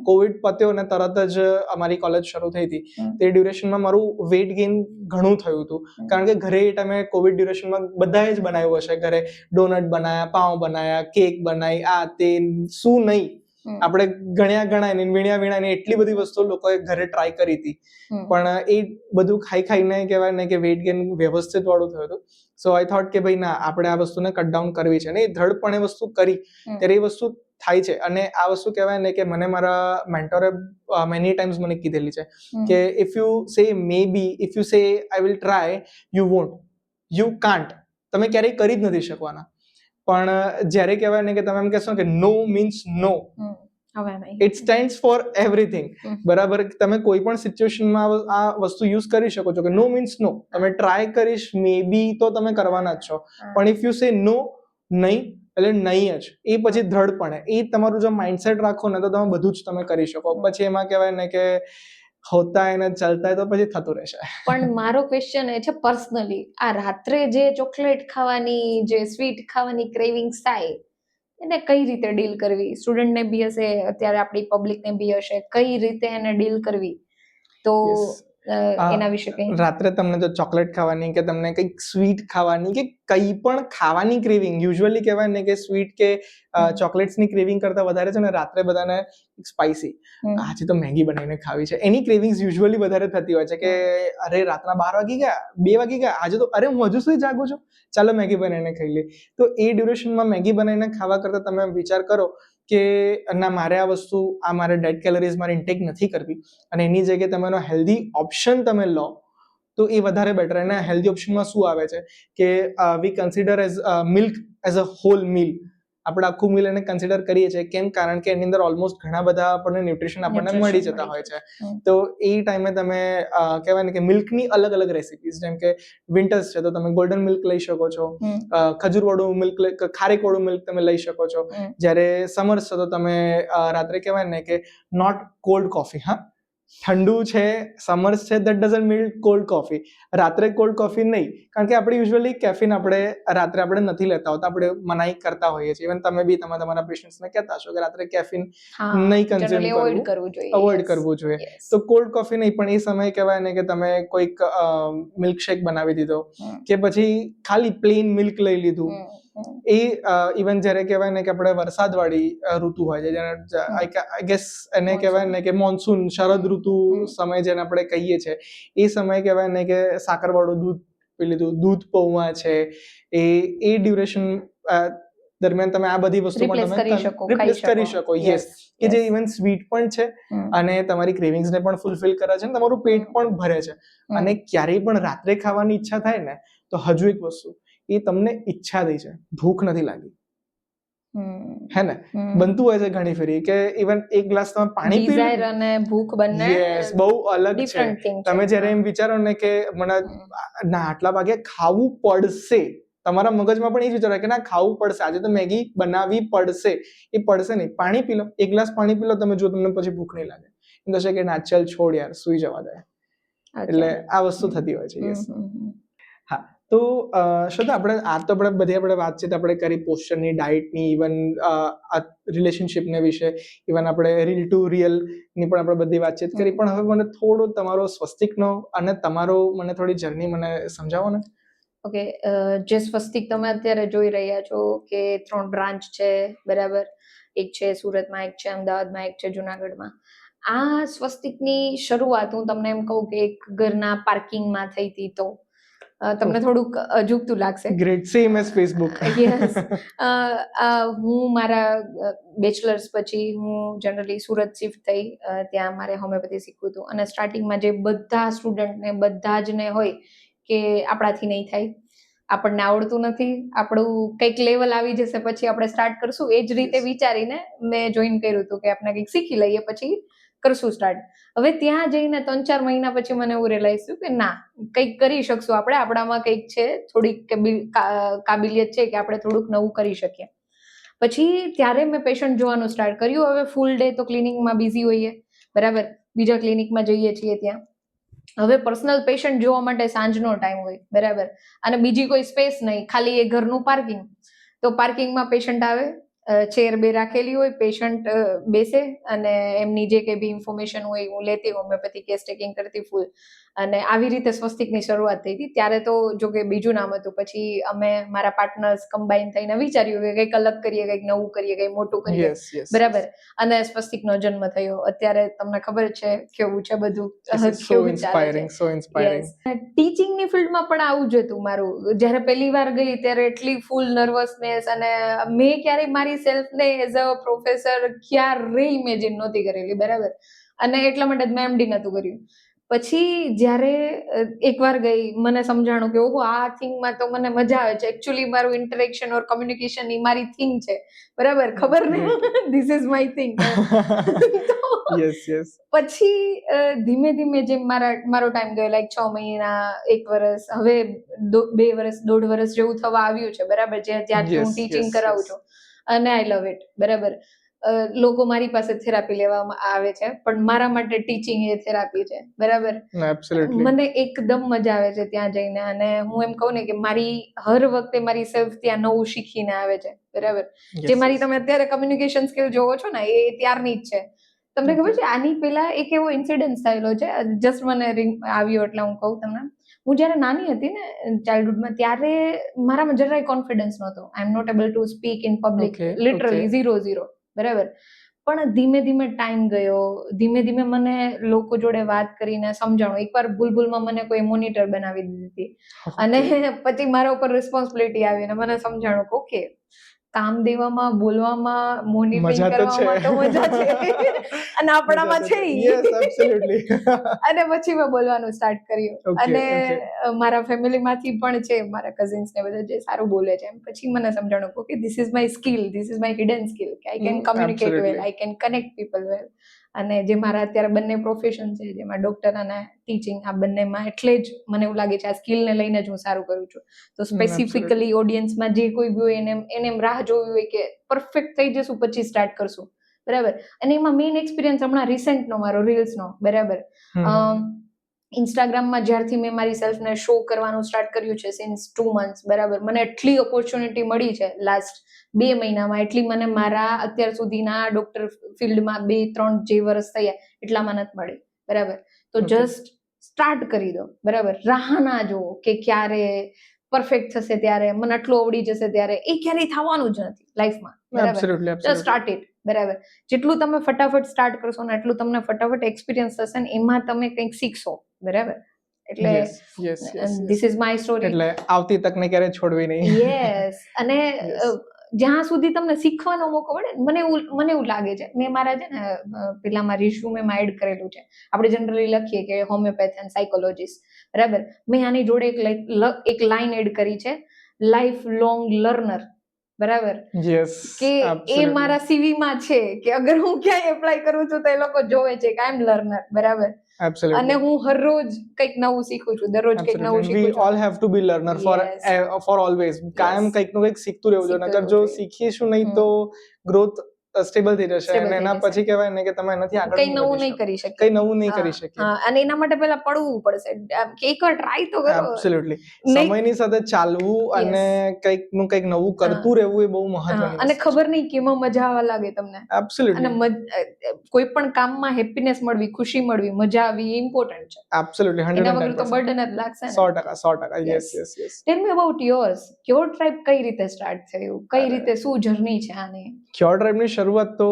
કોવિડ પત્યો અને તરત જ અમારી કોલેજ શરૂ થઈ હતી. તે ડ્યુરેશનમાં મારું વેઇટ ગેઇન ઘણું થયું હતું, કારણ કે ઘરે એ ટાઈમે કોવિડ ડ્યુરેશનમાં બધાએ જ બનાવ્યું હશે, ઘરે ડોનટ બનાયા, પાઉં બનાયા, કેક બનાવી, આ તે શું નહીં, આપણે ગણ્યા વીણ્યા એટલી બધી વસ્તુ લોકોએ ઘરે ટ્રાય કરી હતી, પણ એ બધું ખાઈને કહેવાય ને કે વેઇટ ગેઇન વ્યવસ્થિત વાળું થયું હતું. સો આઈ થોટ કે ભાઈ ના, આપણે આ વસ્તુને કટ ડાઉન કરવી છે, અને એ ધડપણે વસ્તુ કરી ત્યારે એ વસ્તુ થાય છે. અને આ વસ્તુ કહેવાય ને કે મને મારા મેન્ટોરે મેની ટાઈમ્સ મને કીધેલી છે કે ઇફ યુ સે મે બી, if you say I will try, you won't, you can't. તમે ક્યારેય કરી જ નથી શકવાના. પણ જ્યારે કહેવાય ને કે તમે એમ કહેશો કે no means no, it stands for everything, બરાબર. તમે કોઈ પણ સિચ્યુએશનમાં આ વસ્તુ યુઝ કરી શકો છો કે નો મીન્સ નો. તમે ટ્રાય કરીશ મે બી તો તમે કરવાના જ છો, પણ ઇફ યુ સે નો, નહીં એટલે નહીં જ, એ પછી દ્રઢપણે એ તમારું જો માઇન્ડસેટ રાખો ને તો તમે બધું જ તમે કરી શકો. પછી એમાં કહેવાય ને કે હોતા હે ને ચાલતા હે તો પછી થતું રહેશે. પણ મારો ક્વેશ્ચન એ છે પર્સનલી, આ રાત્રે જે ચોકલેટ ખાવાની, જે સ્વીટ ખાવાની ક્રેવિંગ્સ થાય એને કઈ રીતે ડીલ કરવી? સ્ટુડન્ટને બી હશે, અત્યારે આપણી પબ્લિકને બી હશે, કઈ રીતે એને ડીલ કરવી? તો એના વિશે કંઈ રાત્રે તમને જો ચોકલેટ ખાવાની કે તમને કંઈક સ્વીટ ખાવાની કે કંઈ પણ ખાવાની ક્રેવિંગ, યુઝ્યુઅલી કહેવાય ને કે સ્વીટ કે ચોકલેટ્સની ક્રેવિંગ કરતા વધારે છે ને રાત્રે બધાને સ્પાઇસી, આજે તો મેગી બનાવીને ખાવી છે, એની ક્રેવિંગ્સ યુઝ્યુઅલી વધારે થતી હોય છે કે અરે રાતના 12 વાગી ગયા, 2 વાગી ગયા, આજે તો અરે હું હજુ સુધી જાગું છું, ચાલો મેગી બનાવીને ખાઈ લે. તો એ ડ્યુરેશનમાં મેગી બનાવીને ખાવા કરતાં તમે વિચાર કરો કે ના, મારે આ વસ્તુ, આ મારે ડેડ કેલરીઝ મારે ઇન્ટેક નથી કરવી, અને એની જગ્યાએ તમે એનો હેલ્ધી ઓપ્શન તમે લો તો એ વધારે બેટર. અને હેલ્ધી ઓપ્શનમાં શું આવે છે કે we consider as milk as a whole meal. આપણે આખું મીલ એને કન્સિડર કરીએ છીએ. કેમ? કારણ કે એની અંદર ઓલમોસ્ટ ઘણા બધા આપણને ન્યુટ્રિશન આપણને મળી જતા હોય છે. તો એ ટાઈમે તમે કહેવાય ને કે મિલ્કની અલગ અલગ રેસિપીઝ, જેમ કે વિન્ટર્સ છે તો તમે ગોલ્ડન મિલ્ક લઈ શકો છો, ખજૂરવાળું મિલ્ક, ખારેકવાળું મિલ્ક તમે લઈ શકો છો. જ્યારે સમર્સ છે તો તમે રાત્રે કહેવાય ને કે નોટ કોલ્ડ કોફી, હા, ઠંડુ છે, સમર્સ છે, that doesn't mean cold coffee. રાત્રે કોલ્ડ કોફી નહીં, કારણ કે આપણે યુઝ્યુઅલી કેફીન રાત્રે આપણે નથી લેતા હોતા, આપણે મનાઈ કરતા હોઈએ છીએ. ઇવન તમે બી તમારા પેશન્ટ્સને કહેતા છો કે રાત્રે કેફીન નહીં કન્ઝ્યુમ કરવું, અવોઇડ કરવું જોઈએ. તો કોલ્ડ કોફી નહીં, પણ એ સમય કહેવાય ને કે તમે કોઈક મિલ્કશેક બનાવી દીધો કે પછી ખાલી પ્લેન મિલ્ક લઈ લીધું. એ ઇવન જ્યારે કહેવાય ને કે આપણે વરસાદવાળી ઋતુ હોય છે, જેને આઈ ગેસ એને કહેવાય ને કે મોન્સૂન, શરદ ઋતુ સમય જેને આપણે કહીએ છીએ, એ સમય કહેવાય ને કે સાકરવાળું દૂધ પી લીધું, દૂધ પૌવા છે, એ ડ્યુરેશન દરમિયાન તમે આ બધી વસ્તુ પણ તમે રિપ્લેસ કરી શકો. યસ, કે જે ઇવન સ્વીટ પણ છે અને તમારી ક્રેવિંગ્સને પણ ફૂલફિલ કરે છે, તમારું પેટ પણ ભરે છે. અને ક્યારેય પણ રાત્રે ખાવાની ઈચ્છા થાય ને, તો હજુ એક વસ્તુ, એ તમને ઈચ્છા થઈ છે, ભૂખ નથી લાગી. હે ને, બનતું હોય છે ઘણી ફરી કે ઇવન એક ગ્લાસ તમે પાણી પી લો, ડિઝાયર અને ભૂખ બંને યસ, બહુ અલગ છે. તમે જ્યારે એમ વિચારો ને કે મને ના આટલા વાગે ખાવું પડશે, તમારા મગજમાં પણ એ જ વિચાર કે ના ખાવું પડશે, આજે તો મેગી બનાવવી પડશે. એ પડશે નહીં, પાણી પી લો, એક ગ્લાસ પાણી પી લો, તમે જો તમને પછી ભૂખ નહીં લાગે, એમ થશે કે ના ચાલ છોડ યાર, સુઈ જવા દે. એટલે આ વસ્તુ થતી હોય છે. યસ, હા. તો શ્રદ્ધા, આપણે બધી વાતચીત આપણે કરી પોસ્ચરની, ડાયટની, ઇવન રિલેશનશિપને વિશે, ઇવન આપણે રીલ ટુ રિયલ ની પણ આપણે બધી વાતચીત કરી. પણ હવે મને થોડો તમારો સ્વસ્તિકનો અને તમારો મને થોડી જર્ની મને સમજાવો ને. ઓકે, જે સ્વસ્તિક તમે અત્યારે જોઈ રહ્યા છો કે 3 બ્રાન્ચ છે, બરાબર, એક છે સુરતમાં, એક છે અમદાવાદમાં, એક છે જુનાગઢમાં. આ સ્વસ્તિકની શરૂઆત હું તમને એમ કહું કે એક ઘરના પાર્કિંગમાં થઈ હતી. તો તમને થોડુંક અજુગતું લાગશે. Great, same as Facebook. Yes, હું મારા બેચલર્સ પછી હું જનરલી સુરત શિફ્ટ થઈ. ત્યાં મારે હોમિયોપેથી શીખવું હતું અને સ્ટાર્ટિંગમાં જે બધા સ્ટુડન્ટને બધા જ ને હોય કે આપણાથી નહીં થાય, આપણને આવડતું નથી, આપણું કંઈક લેવલ આવી જશે પછી આપણે સ્ટાર્ટ કરશું, એ જ રીતે વિચારીને મેં જોઈન કર્યું હતું કે આપણે કંઈક શીખી લઈએ પછી કરશું સ્ટાર્ટ. હવે ત્યાં જઈને 3-4 મહિના પછી મને એવું રિયલાઇઝ થયું કે ના, કંઈક કરી શકશું આપણે, આપણામાં કંઈક છે, થોડીક કાબિલિયત છે કે આપણે થોડુંક નવું કરી શકીએ. પછી ત્યારે મેં પેશન્ટ જોવાનું સ્ટાર્ટ કર્યું. હવે ફૂલ ડે તો ક્લિનિકમાં બિઝી હોઈએ, બરાબર, બીજા ક્લિનિકમાં જઈએ છીએ ત્યાં. હવે પર્સનલ પેશન્ટ જોવા માટે સાંજનો ટાઈમ હોય, બરાબર, અને બીજી કોઈ સ્પેસ નહીં, ખાલી એ ઘરનું પાર્કિંગ. તો પાર્કિંગમાં પેશન્ટ આવે, ચેર બે રાખેલી હોય, પેશન્ટ બેસે અને એમની જે કંઈ બી ઇન્ફોર્મેશન હોય હું લેતી, હોમિયોપેથી કેસ ટેકિંગ કરતી ફૂલ. અને આવી રીતે સ્વસ્તિકની શરૂઆત થઈ હતી. ત્યારે તો જો કે બીજું નામ હતું, પછી અમે મારા પાર્ટનર્સ કમ્બાઈન થઈને વિચાર્યું કે કંઈક અલગ કરીએ, કંઈક નવું કરીએ, કંઈક મોટું કરીએ, બરાબર, અને સ્વસ્તિકનો જન્મ થયો. અત્યારે તમને ખબર છે કેવું છે બધું, કેવું ચાલે છે. ટીચિંગની ફિલ્ડમાં પણ આવું જ હતું મારું. જ્યારે પહેલી વાર ગઈ ત્યારે એટલી ફૂલ નર્વસનેસ, અને મેં ક્યારેય મારી સેલ્ફને એઝ અ પ્રોફેસર ક્યારેય ઇમેજિન નહોતી કરેલી, બરાબર, અને એટલા માટે જ મેં એમડી નહોતું કર્યું. પછી જ્યારે એકવાર ગઈ, મને સમજાણું કે ઓહો, આ થિંગમાં તો મને મજા આવે છે, એકચ્યુઅલી મારું ઇન્ટરેક્શન ઓર કમ્યુનિકેશન એ મારી થિંગ છે, બરાબર, ખબર નહીં, ધીસ ઇઝ માય થિંગ. પછી ધીમે ધીમે જેમ મારો ટાઈમ ગયો, લાઈક 6 મહિના, 1 વર્ષ, હવે 2 વર્ષ, 1.5 વર્ષ જેવું થવા આવ્યું છે, બરાબર, જ્યાંથી હું ટીચિંગ કરાવું છું, અને આઈ લવ ઇટ, બરાબર. લોકો મારી પાસે થેરાપી લેવામાં આવે છે, પણ મારા માટે ટીચિંગ એ થેરાપી છે, બરાબર. મને એકદમ મજા આવે છે ત્યાં જઈને, અને હું એમ કહું ને કે મારી હર વખતે મારી સેલ્ફ ત્યાં નવું શીખીને આવે છે, બરાબર. જે મારી તમે અત્યારે કમ્યુનિકેશન સ્કિલ જોવો છો ને, એ ત્યારની જ છે. તમને ખબર છે, આની પહેલા એક એવો ઇન્સિડન્સ થયેલો છે, જસ્ટ મને આવ્યો એટલે હું કહું તમને. હું જ્યારે નાની હતી ને, ચાઇલ્ડહુડમાં, ત્યારે મારામાં જરાય કોન્ફિડન્સ નહોતો. I am not able to speak in public, literally 0, બરાબર. પણ ધીમે ધીમે ટાઈમ ગયો, ધીમે ધીમે મને લોકો જોડે વાત કરીને સમજાણું. એકવાર ભૂલમાં મને કોઈ મોનિટર બનાવી દીધી હતી, અને પછી મારા ઉપર રિસ્પોન્સિબિલિટી આવી અને મને સમજાણું કે ઓકે, કામ દેવામાં, બોલવામાં, મોનિટરિંગ કરવામાં તો મજા છે, અને આપણામાં છે. અને પછી મેં બોલવાનું સ્ટાર્ટ કર્યું, અને મારા ફેમિલીમાંથી પણ છે, મારા કઝિન્સ ને બધા જે સારું બોલે છે. પછી મને સમજાણું કે this is my skill, this is my hidden skill, કે I can communicate well, I can connect people well. અને જે મારા અત્યારે બંને પ્રોફેશન છે, જેમાં ડોક્ટર અને ટીચિંગ, આ બંનેમાં એટલે જ મને એવું લાગે છે આ સ્કિલને લઈને જ હું સારું કરું છું. તો સ્પેસિફિકલી ઓડિયન્સમાં જે કોઈ બી હોય એને એમ રાહ જોવી હોય કે પરફેક્ટ થઈ જશું પછી સ્ટાર્ટ કરશું, બરાબર. અને એમાં મેઇન એક્સપિરિયન્સ હમણાં રિસેન્ટનો મારો રીલ્સનો, બરાબર. ઇન્સ્ટાગ્રામમાં જ્યારથી મેં મારી સેલ્ફને શો કરવાનું સ્ટાર્ટ કર્યું છે સિન્સ 2 months, બરાબર, મને એટલી ઓપોર્ચ્યુનિટી મળી છે લાસ્ટ 2 મહિનામાં, એટલી મને મારા અત્યાર સુધીના ડોક્ટર ફિલ્ડમાં 2-3 જે વર્ષ થયા એટલામાં નથી મળી, બરાબર. તો જસ્ટ સ્ટાર્ટ કરી દો, બરાબર. રાહ ના જુઓ કે ક્યારે પરફેક્ટ થશે, ત્યારે મને આટલું આવડી જશે, ત્યારે એ ક્યારેય થવાનું જ નથી લાઈફમાં, બરાબર. જસ્ટ સ્ટાર્ટ ઇટ, બરાબર. જેટલું તમે ફટાફટ સ્ટાર્ટ કરશો ને એટલું તમને ફટાફટ એક્સપિરિયન્સ થશે ને એમાં તમે કંઈક શીખશો, બરાબર. એટલે ધીસ ઇઝ માય સ્ટોરી. એટલે આવતી તકને ક્યારે છોડવી નહીં. યસ. અને જ્યાં સુધી તમને શીખવાનો મોકો મળે, મને એવું લાગે છે, મેં મારા છે ને પેલામાં રિઝ્યુમેમાં એડ કરેલું છે, આપણે જનરલી લખીએ કે હોમિયોપેથ એન્ડ સાયકોલોજીસ્ટ, બરાબર. મેં આની જોડે એક લાઈન એડ કરી છે, લાઈફ લોંગ લર્નર, બરાબર. કે એ મારા સીવી માં છે કે અગર હું ક્યાંય એપ્લાય કરું છું તો એ લોકો જોવે છે કે આઈ એમ લર્નર, બરાબર. અને હું હરરોજ કંઈક નવું શીખું છું, દરરોજ કંઈક નવું શીખું છું. We all have to be learner for always. કાયમ કંઈક નું કંઈક શીખતું રહેવું જોઈએ, નકર જો શીખીશું નહીં તો ગ્રોથ સ્ટેબલ થઈ જશે અને એના પછી કહેવાય ને કે તમે નથી આગળ કંઈ નવું નહીં કરી શકે, કંઈ નવું નહીં કરી શકે. અને એના માટે પહેલા પડવું પડશે કે એકવાર ટ્રાય તો કરો. એબ્સોલ્યુટલી. સમયની સાથે ચાલવું અને કંઈક નું કંઈક નવું કરતું રહેવું એ બહુ મહત્વનું છે. અને ખબર નહીં કેમાં મજા આવવા લાગે તમને. એબ્સોલ્યુટલી. અને કોઈ પણ કામમાં હેપીનેસ મળવી, ખુશી મળવી, મજા આવવી એ ઇમ્પોર્ટન્ટ છે. એબ્સોલ્યુટલી. 110%. એના વગર તો બર્ડન જ લાગશે ને. 100%. Yes. Tell me about yours. Cure Tribe કઈ રીતે સ્ટાર્ટ થયું, કઈ રીતે શું જર્ની છે આની? ક્યોર ટ્રાઇબની શરૂઆત તો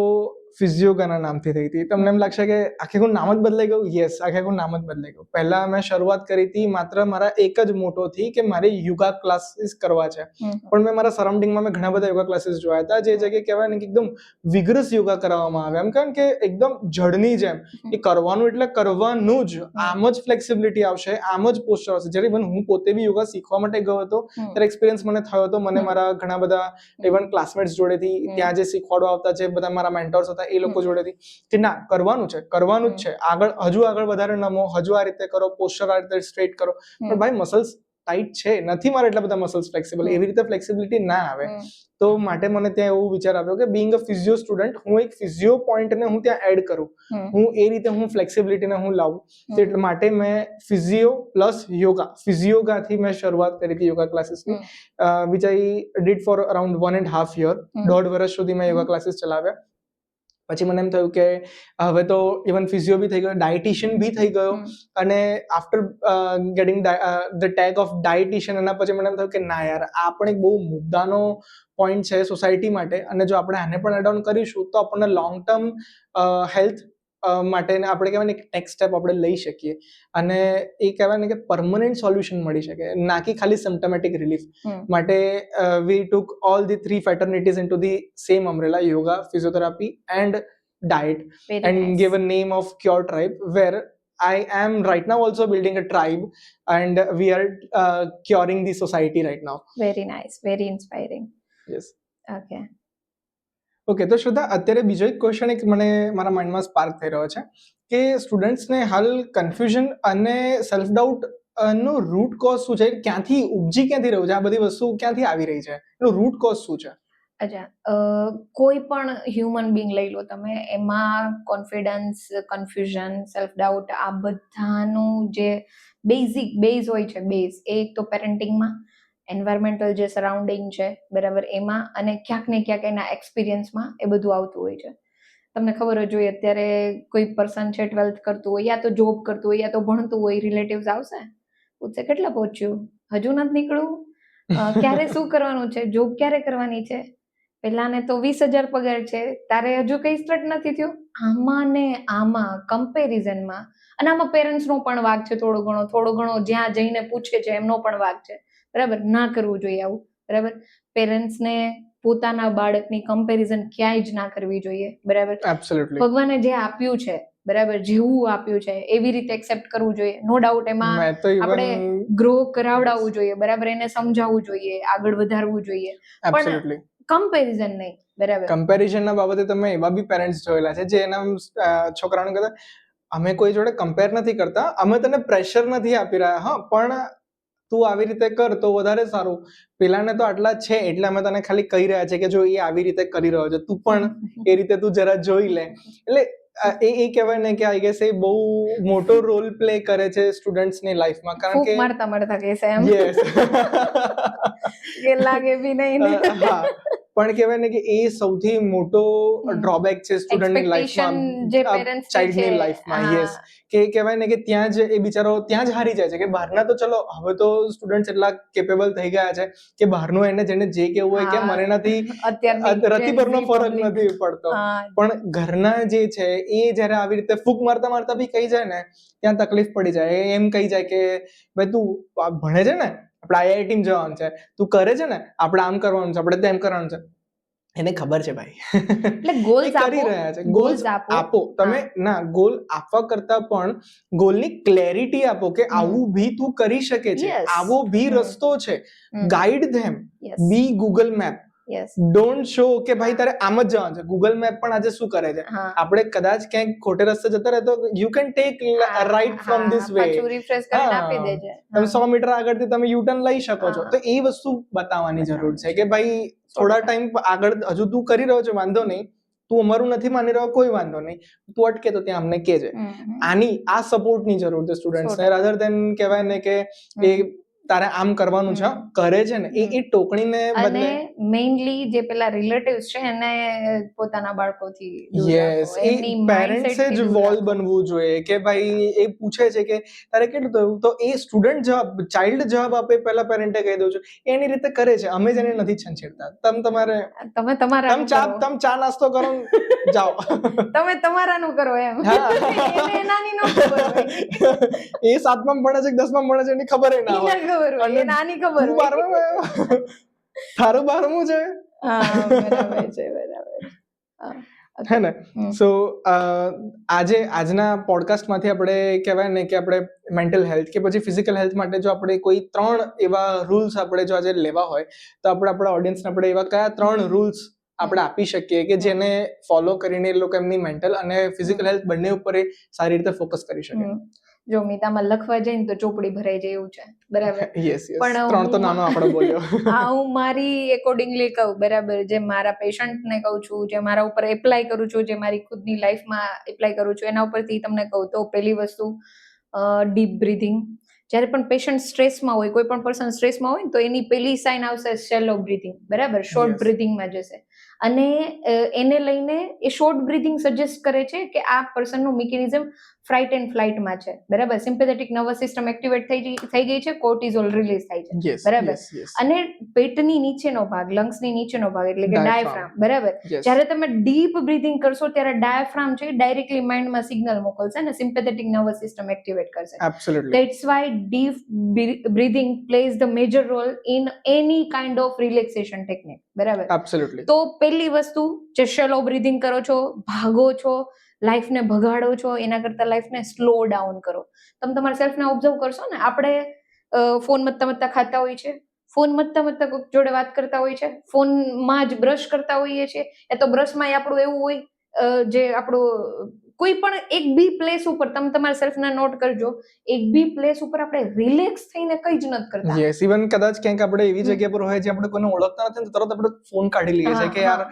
ફિઝિયોગાના નામથી થઈ હતી. તમને એમ લાગશે કે આખું નામ જ બદલાઈ ગયું? યસ, આખું નામ જ બદલાઈ ગયું. પહેલા મેં શરૂઆત કરી હતી માત્ર મારા એક જ મોટોથી કે મારે યોગા ક્લાસીસ કરવા છે, પણ મેં મારા સરાઉન્ડિંગમાં મેં ઘણા બધા યોગા ક્લાસીસ જોયા હતા જે જગ્યાએ કહેવાય ને કે એકદમ વિગરસ યોગા કરાવવામાં આવે, એમ કારણ કે એકદમ જડની જેમ એ કરવાનું એટલે કરવાનું જ, આમ જ ફ્લેક્સિબિલિટી આવશે, આમ જ પોસ્ચર આવશે. જ્યારે હું પોતે બી યોગા શીખવા માટે ગયો હતો ત્યારે એક્સપિરિયન્સ મને થયો હતો, મને મારા ઘણા બધા ઇવન ક્લાસમેટ્સ જોડેથી, ત્યાં જે શીખવાડવા આવતા જે બધા મારા મેન્ટર્સ હતા એ લોકો જોડેથી કે ના કરવાનું જ છે, હજુ આગળ વધારે નમો, હજુ આ રીતે કરો, પોસ્ચર આ રીતે સ્ટ્રેટ કરો. પણ ભાઈ મસલ્સ ટાઈટ છે, નથી મારે એટલા બધા મસલ્સ ફ્લેક્સિબલ, એવી રીતે ફ્લેક્સિબિલિટી ના આવે. તો માટે મને ત્યાં એવો વિચાર આવ્યો કે બીંગ અ ફિઝિયો સ્ટુડન્ટ હું એક ફિઝિયો પોઈન્ટને હું ત્યાં એડ કરું, હું એ રીતે હું ફ્લેક્સિબિલિટીને હું લાવું. તો એટલે માટે મેં ફિઝિયો પ્લસ યોગા, ફિઝિયોગાથી મેં શરૂઆત કરી હતી યોગા ક્લાસીસની, which I did for around 1.5 year. 1.5 વર્ષ સુધી મેં યોગા ક્લાસીસ ચલાવ્યા. પછી મને એમ થયું કે હવે તો ઇવન ફિઝિયો બી થઈ ગયો, ડાયટિશિયન બી થઈ ગયો, અને after gating the tag of dietitian એના પછી મને એમ થયું કે ના યાર આ પણ એક બહુ મુદ્દાનો પોઈન્ટ છે સોસાયટી માટે, અને જો આપણે આને પણ એડ ઓન કરીશું તો આપણને લોંગ ટર્મ હેલ્થ માટે આપણે કહેવાય ને નેક્સ્ટ સ્ટેપ આપણે લઈ શકીએ, અને એ કહેવાય ને કે પરમનન્ટ સોલ્યુશન મળી શકે, ના કે ખાલી સિમ્પટોમેટિક રિલીફ. માટે વી ટુક all the 3 fraternities into the same umbrella, yoga, physiotherapy and diet, and gave a name of Cure Tribe, where I am right now also building a tribe and we are curing the society right now. Very nice, very inspiring. Yes. Okay, તો શ્રદ્ધા, અત્યારે બીજો એક question એક મને મારા માઇન્ડમાં spark થઈ રહ્યો છે કે સ્ટુડન્ટ્સને હાલ કન્ફ્યુઝન અને સેલ્ફ ડાઉટ નો રૂટ કોઝ શું છે, ક્યાંથી ઉપજી ક્યાંથી રહ્યું છે, આ બધી વસ્તુ ક્યાંથી આવી રહી છે, એનો રૂટ કોઝ શું છે? અચ્છા, કોઈ પણ હ્યુમન બીંગ લઈ લો તમે, એમાં કોન્ફિડન્સ, કન્ફ્યુઝન, સેલ્ફ ડાઉટ, આ બધાનું જે બેઝિક બેઝ હોય છે, બેઝ એ એક તો પેરેન્ટિંગમાં, એન્વાયરમેન્ટલ જે સરાઉન્ડિંગ છે, બરાબર, એમાં, અને ક્યાંક ને ક્યાંક એના એક્સપિરિયન્સમાં એ બધું આવતું હોય છે. તમને ખબર જ હોય અત્યારે કોઈ પર્સન છે 12th કરતું હોય, યા તો જોબ કરતું હોય, યા તો ભણતું હોય, રિલેટિવ્સ આવશે, પૂછશે કેટલા પહોંચ્યું, હજુ નથી નીકળવું, ક્યારે શું કરવાનું છે, જોબ ક્યારે કરવાની છે, પેલાને તો 20,000 પગાર છે, તારે હજુ કઈ સ્ટાર્ટ નથી થયું. આમાં ને આમાં કમ્પેરિઝનમાં, અને આમાં પેરેન્ટ્સનો પણ વાગ છે થોડો ઘણો જ્યાં જઈને પૂછે છે એમનો પણ વાગ છે, બરાબર. ના કરવું જોઈએ આવું, બરાબર. પેરેન્ટ્સને પોતાના બાળકની કમ્પેરિઝન ક્યાંય જ ના કરવી જોઈએ, બરાબર. ભગવાને જે આપ્યું છે, બરાબર, જેવું આપ્યું છે એવી રીતે એક્સેપ્ટ કરવું જોઈએ. નો ડાઉટ એમાં આપણે ગ્રો કરાવડાવવું જોઈએ, બરાબર, એને સમજાવવું જોઈએ, આગળ વધારવું જોઈએ, પણ કમ્પેરિઝન નહીં, બરાબર. કમ્પેરિઝનના બાબતે તમે એવા બી પેરેન્ટ્સ જોયેલા છે જે એના છોકરાઓને કહેતા અમે કોઈ જોડે કમ્પેર નથી કરતા, અમે તને પ્રેશર નથી આપી રહ્યા, હા, પણ તું આવી રીતે કર તો વધારે સારું, પેલાને તો આટલા છે એટલે અમે તને ખાલી કહી રહ્યા છે કે જો એ આવી રીતે કરી રહ્યો છે, તું પણ એ રીતે તું જરા જોઈ લે. એટલે એ કહેવાય ને કે આઈ ગેસ એ બહુ મોટો રોલ પ્લે કરે છે સ્ટુડન્ટ્સની લાઈફમાં, કારણ કે મારતા મારતા કહેશે એમ યસ કે લાગે બી નહીં ને. હા, પણ કહેવાય ને કે એ સૌથી મોટો ડ્રોબેક છે સ્ટુડન્ટની Expectation લાઈફમાં, જે parents ની ચાઇલ્ડની છે, લાઈફમાં. હા. યસ, કે કહેવાય ને કે ત્યાં જ એ બિચારો ત્યાં જ હારી જાય છે. કે બહારના તો ચલો હવે તો સ્ટુડન્ટ્સ એટલા કેપેબલ થઈ ગયા છે કે બહારનું એને જેને જે કેવું હોય કે મને એનાથી રતિભરનો ફરક નથી પડતો, પણ ઘરના જે છે એ જ્યારે આવી રીતે ફૂંક મારતા મારતા બી કહી જાય ને ત્યાં તકલીફ પડી જાય. એમ કહી જાય કે ભાઈ તું ભણે છે ને, આપણે આઈઆઈટી જવાનું છે, તું કરે છે ને, આપણે આમ કરવાનું છે, આપણે તેમ કરવાનું છે, એને ખબર છે ભાઈ. એટલે ગોલ્સ કરી રહ્યા છે. ગોલ્સ આપો તમે, ના ગોલ આપવા કરતા પણ ગોલની ક્લેરિટી આપો કે આવું ભી તું કરી શકે છે, આવો ભી રસ્તો છે, guide them, be Google map. Don't show કે ભાઈ તારે આમ જ જવાનું છે. ગૂગલ મેપ પણ આજે શું કરે છે, આપણે કદાચ ક્યાંક ખોટે રસ્તે જતા રહે તો you can take right from this way, તમે 100 મીટર આગળથી તમે યુટર્ન લઈ શકો છો. તો એ વસ્તુ બતાવવાની જરૂર છે કે ભાઈ થોડા ટાઈમ આગળ હજુ તું કરી રહ્યો છે, વાંધો નહીં, તું અમારું નથી માની રહ્યો, કોઈ વાંધો નહીં, તું અટકે તો ત્યાં અમને કહેજે. આ સપોર્ટની જરૂર છે સ્ટુડન્ટ્સને, રાધર દેન કહેવાય ને કે એ તારે આમ કરવાનું છે, કરે છે ને એ ટોકણીને બદલે. અને મેઇનલી જે પેલા રિલેટિવ્સ છે એને પોતાના બાળકોથી દૂર યસ, રાખો, એ પેરેન્ટ્સે જ વોલ બનવું જોઈએ કે ભાઈ એ પૂછે છે કે તારે કેટલું થયું, તો એ સ્ટુડન્ટ જવાબ, ચાઇલ્ડ જવાબ આપે પહેલા પેરેન્ટે કહી દઉં છું, એની રીતે કરે છે, અમે જ એને નથી છંછેડતા. તમે ચા નાસ્તો કરો, જાઓ, તમે તમારાનું કરો એમ. એને નાની નો ખબર હોય, એ 7માં ભણે છે 10માં ભણે છે એની ખબર ના હોય, એ નાની ખબર હોય, તારું 12મું છે. બરાબર છે, બરાબર હે ને. સો આજના પોડકાસ્ટમાંથી આપણે કહેવાય ને કે આપણે મેન્ટલ હેલ્થ કે પછી ફિઝિકલ હેલ્થ માટે જો આપણે કોઈ 3 એવા રૂલ્સ આપણે જો આજે લેવા હોય તો આપણે આપણા ઓડિયન્સને આપણે એવા કયા 3 રૂલ્સ આપણે આપી શકીએ કે જેને ફોલો કરીને એ લોકો એમની મેન્ટલ અને ફિઝિકલ હેલ્થ બંને ઉપર સારી રીતે ફોકસ કરી શકે? જો મિતામાં લખવા જઈને તો ચોપડી ભરાઈ જાય એવું છે, બરાબર. યસ, પણ 3 તો નાનો આપણે બોલ્યો. હું મારી એકોર્ડિંગલી કહું, બરાબર, જે મારા પેશન્ટને કહું છું, જે મારા ઉપર એપ્લાય કરું છું, જે મારી ખુદની લાઈફમાં એપ્લાય કરું છું, એના ઉપરથી તમને કહું તો પહેલી વસ્તુ ડીપ બ્રીથિંગ. જ્યારે પણ પેશન્ટ સ્ટ્રેસમાં હોય, કોઈ પણ પર્સન સ્ટ્રેસમાં હોય તો એની પહેલી સાઇન આવશે શેલો બ્રીથિંગ, બરાબર, શોર્ટ બ્રીથિંગમાં જશે. અને એને લઈને એ શોર્ટ બ્રીથિંગ સજેસ્ટ કરે છે કે આ પર્સનનું મિકેનિઝમ ફ્લાઇટ એન્ડ ફ્લાઇટમાં છે, બરાબર. સિમ્પેથેટિક નર્વસ સિસ્ટમ એક્ટિવેટ થઈ ગઈ છે, કોર્ટિઝોલ રિલીઝ થાય છે, બરાબર. અને પેટની નીચેનો ભાગ, લંગ્સની નીચેનો ભાગ એટલે કે ડાયાફ્રામ, બરાબર. જ્યારે તમે ડીપ બ્રીથિંગ કરશો ત્યારે ડાયાફ્રામ છે ડાયરેક્ટલી માઇન્ડમાં સિગ્નલ મોકલશે અને સિમ્પેથેટિક નર્વસ સિસ્ટમ એક્ટિવેટ કરશે. That's why deep breathing plays the major role in any kind of relaxation technique, બરાબર. તો પહેલી વસ્તુ જે શેલો બ્રીથિંગ કરો છો, ભાગો છો, લાઈફને ભગાડો છો, એના કરતા લાઈફને સ્લો ડાઉન કરો. તમે તમારા સેલ્ફને ઓબ્ઝર્વ કરશો ને, આપણે ફોન મતતા ખાતા હોઈએ છીએ, ફોન મતતા કોઈક જોડે વાત કરતા હોઈએ છીએ, ફોનમાં જ બ્રશ કરતા હોઈએ છીએ, એ તો બ્રશમાં આપણું એવું હોય જે આપણું કોઈ પણ એક બી પ્લેસ ઉપર તમે તમારા સેલ્ફને નોટ કરજો, એક બી પ્લેસ ઉપર આપણે રિલેક્સ થઈને કઈ જ નથી કરતા. યસ, ઇવન કદાચ ક્યાંક આપણે એવી જગ્યા પર હોય જે આપણે કોઈને ઓળખતા નથી તો તરત આપણે ફોન કાઢી લઈએ છીએ કે યાર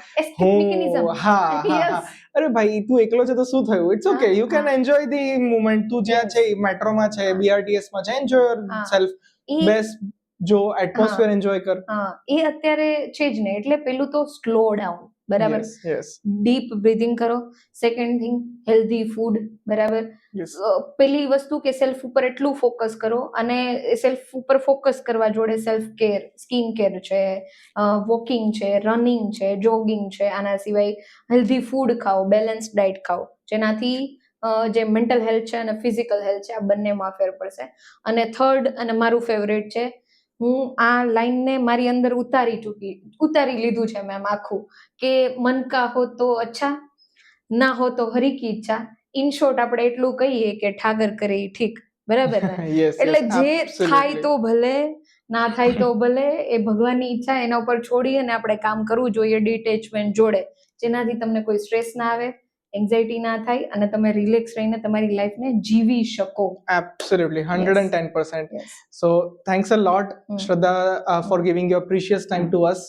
અરે ભાઈ તું એકલો છે તો શું થયું, it's okay, you can enjoy the moment. તું જ્યાં છે, મેટ્રોમાં છે, બીઆરટીએસમાં છે, એન્જોય યોર સેલ્ફ, બેસ્ટ જો એટમોસ્ફિયર એન્જોય કર. એ અત્યારે છે જ ને, એટલે પેલું તો સ્લો ડાઉન, બરાબર, ડીપ બ્રીથિંગ કરો. સેકન્ડ થિંગ હેલ્ધી ફૂડ, બરાબર. પેલી વસ્તુ કે સેલ્ફ ઉપર એટલું ફોકસ કરો, અને સેલ્ફ ઉપર ફોકસ કરવા જોડે સેલ્ફ કેર, સ્કિન કેર છે, વોકિંગ છે, રનિંગ છે, જોગિંગ છે, આના સિવાય હેલ્ધી ફૂડ ખાઓ, બેલેન્સ ડાયટ ખાઓ, જેનાથી જે મેન્ટલ હેલ્થ છે અને ફિઝિકલ હેલ્થ છે આ બંનેમાં ફેર પડશે. અને થર્ડ અને મારું ફેવરેટ છે, હું આ લાઈનને મારી અંદર ઉતારી લીધું છે મેમ આખું, કે મન કા હો તો અચ્છા, ના હો તો હરી કી ઈચ્છા. ઇન શોર્ટ આપણે એટલું કહીએ કે ઠાગર કરે ઈ ઠીક, બરાબર ને. એટલે જે થાય તો ભલે, ના થાય તો ભલે, એ ભગવાનની ઈચ્છા, એના ઉપર છોડી અને આપણે કામ કરવું જોઈએ ડિટેચમેન્ટ જોડે, જેનાથી તમને કોઈ સ્ટ્રેસ ના આવે, એન્ઝાઇટી ના થાય અને તમે રિલેક્સ રહીને તમારી લાઈફને જીવી શકો. Absolutely, 110%. Yes. So thanks a lot, Shraddha, for giving your precious time to us.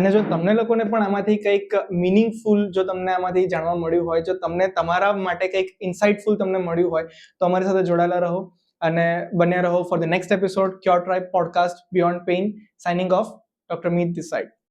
અને જો તમને લોકોને પણ આમાંથી કંઈક મીનિંગફુલ જો તમને આમાંથી જાણવા મળ્યું હોય, જો તમને તમારા માટે કંઈક ઇન્સાઇટફુલ તમને મળ્યું હોય તો અમારી સાથે જોડાયેલા રહો અને બન્યા રહો for the next episode cure tribe podcast beyond pain. Signing of, doctor Meet this side.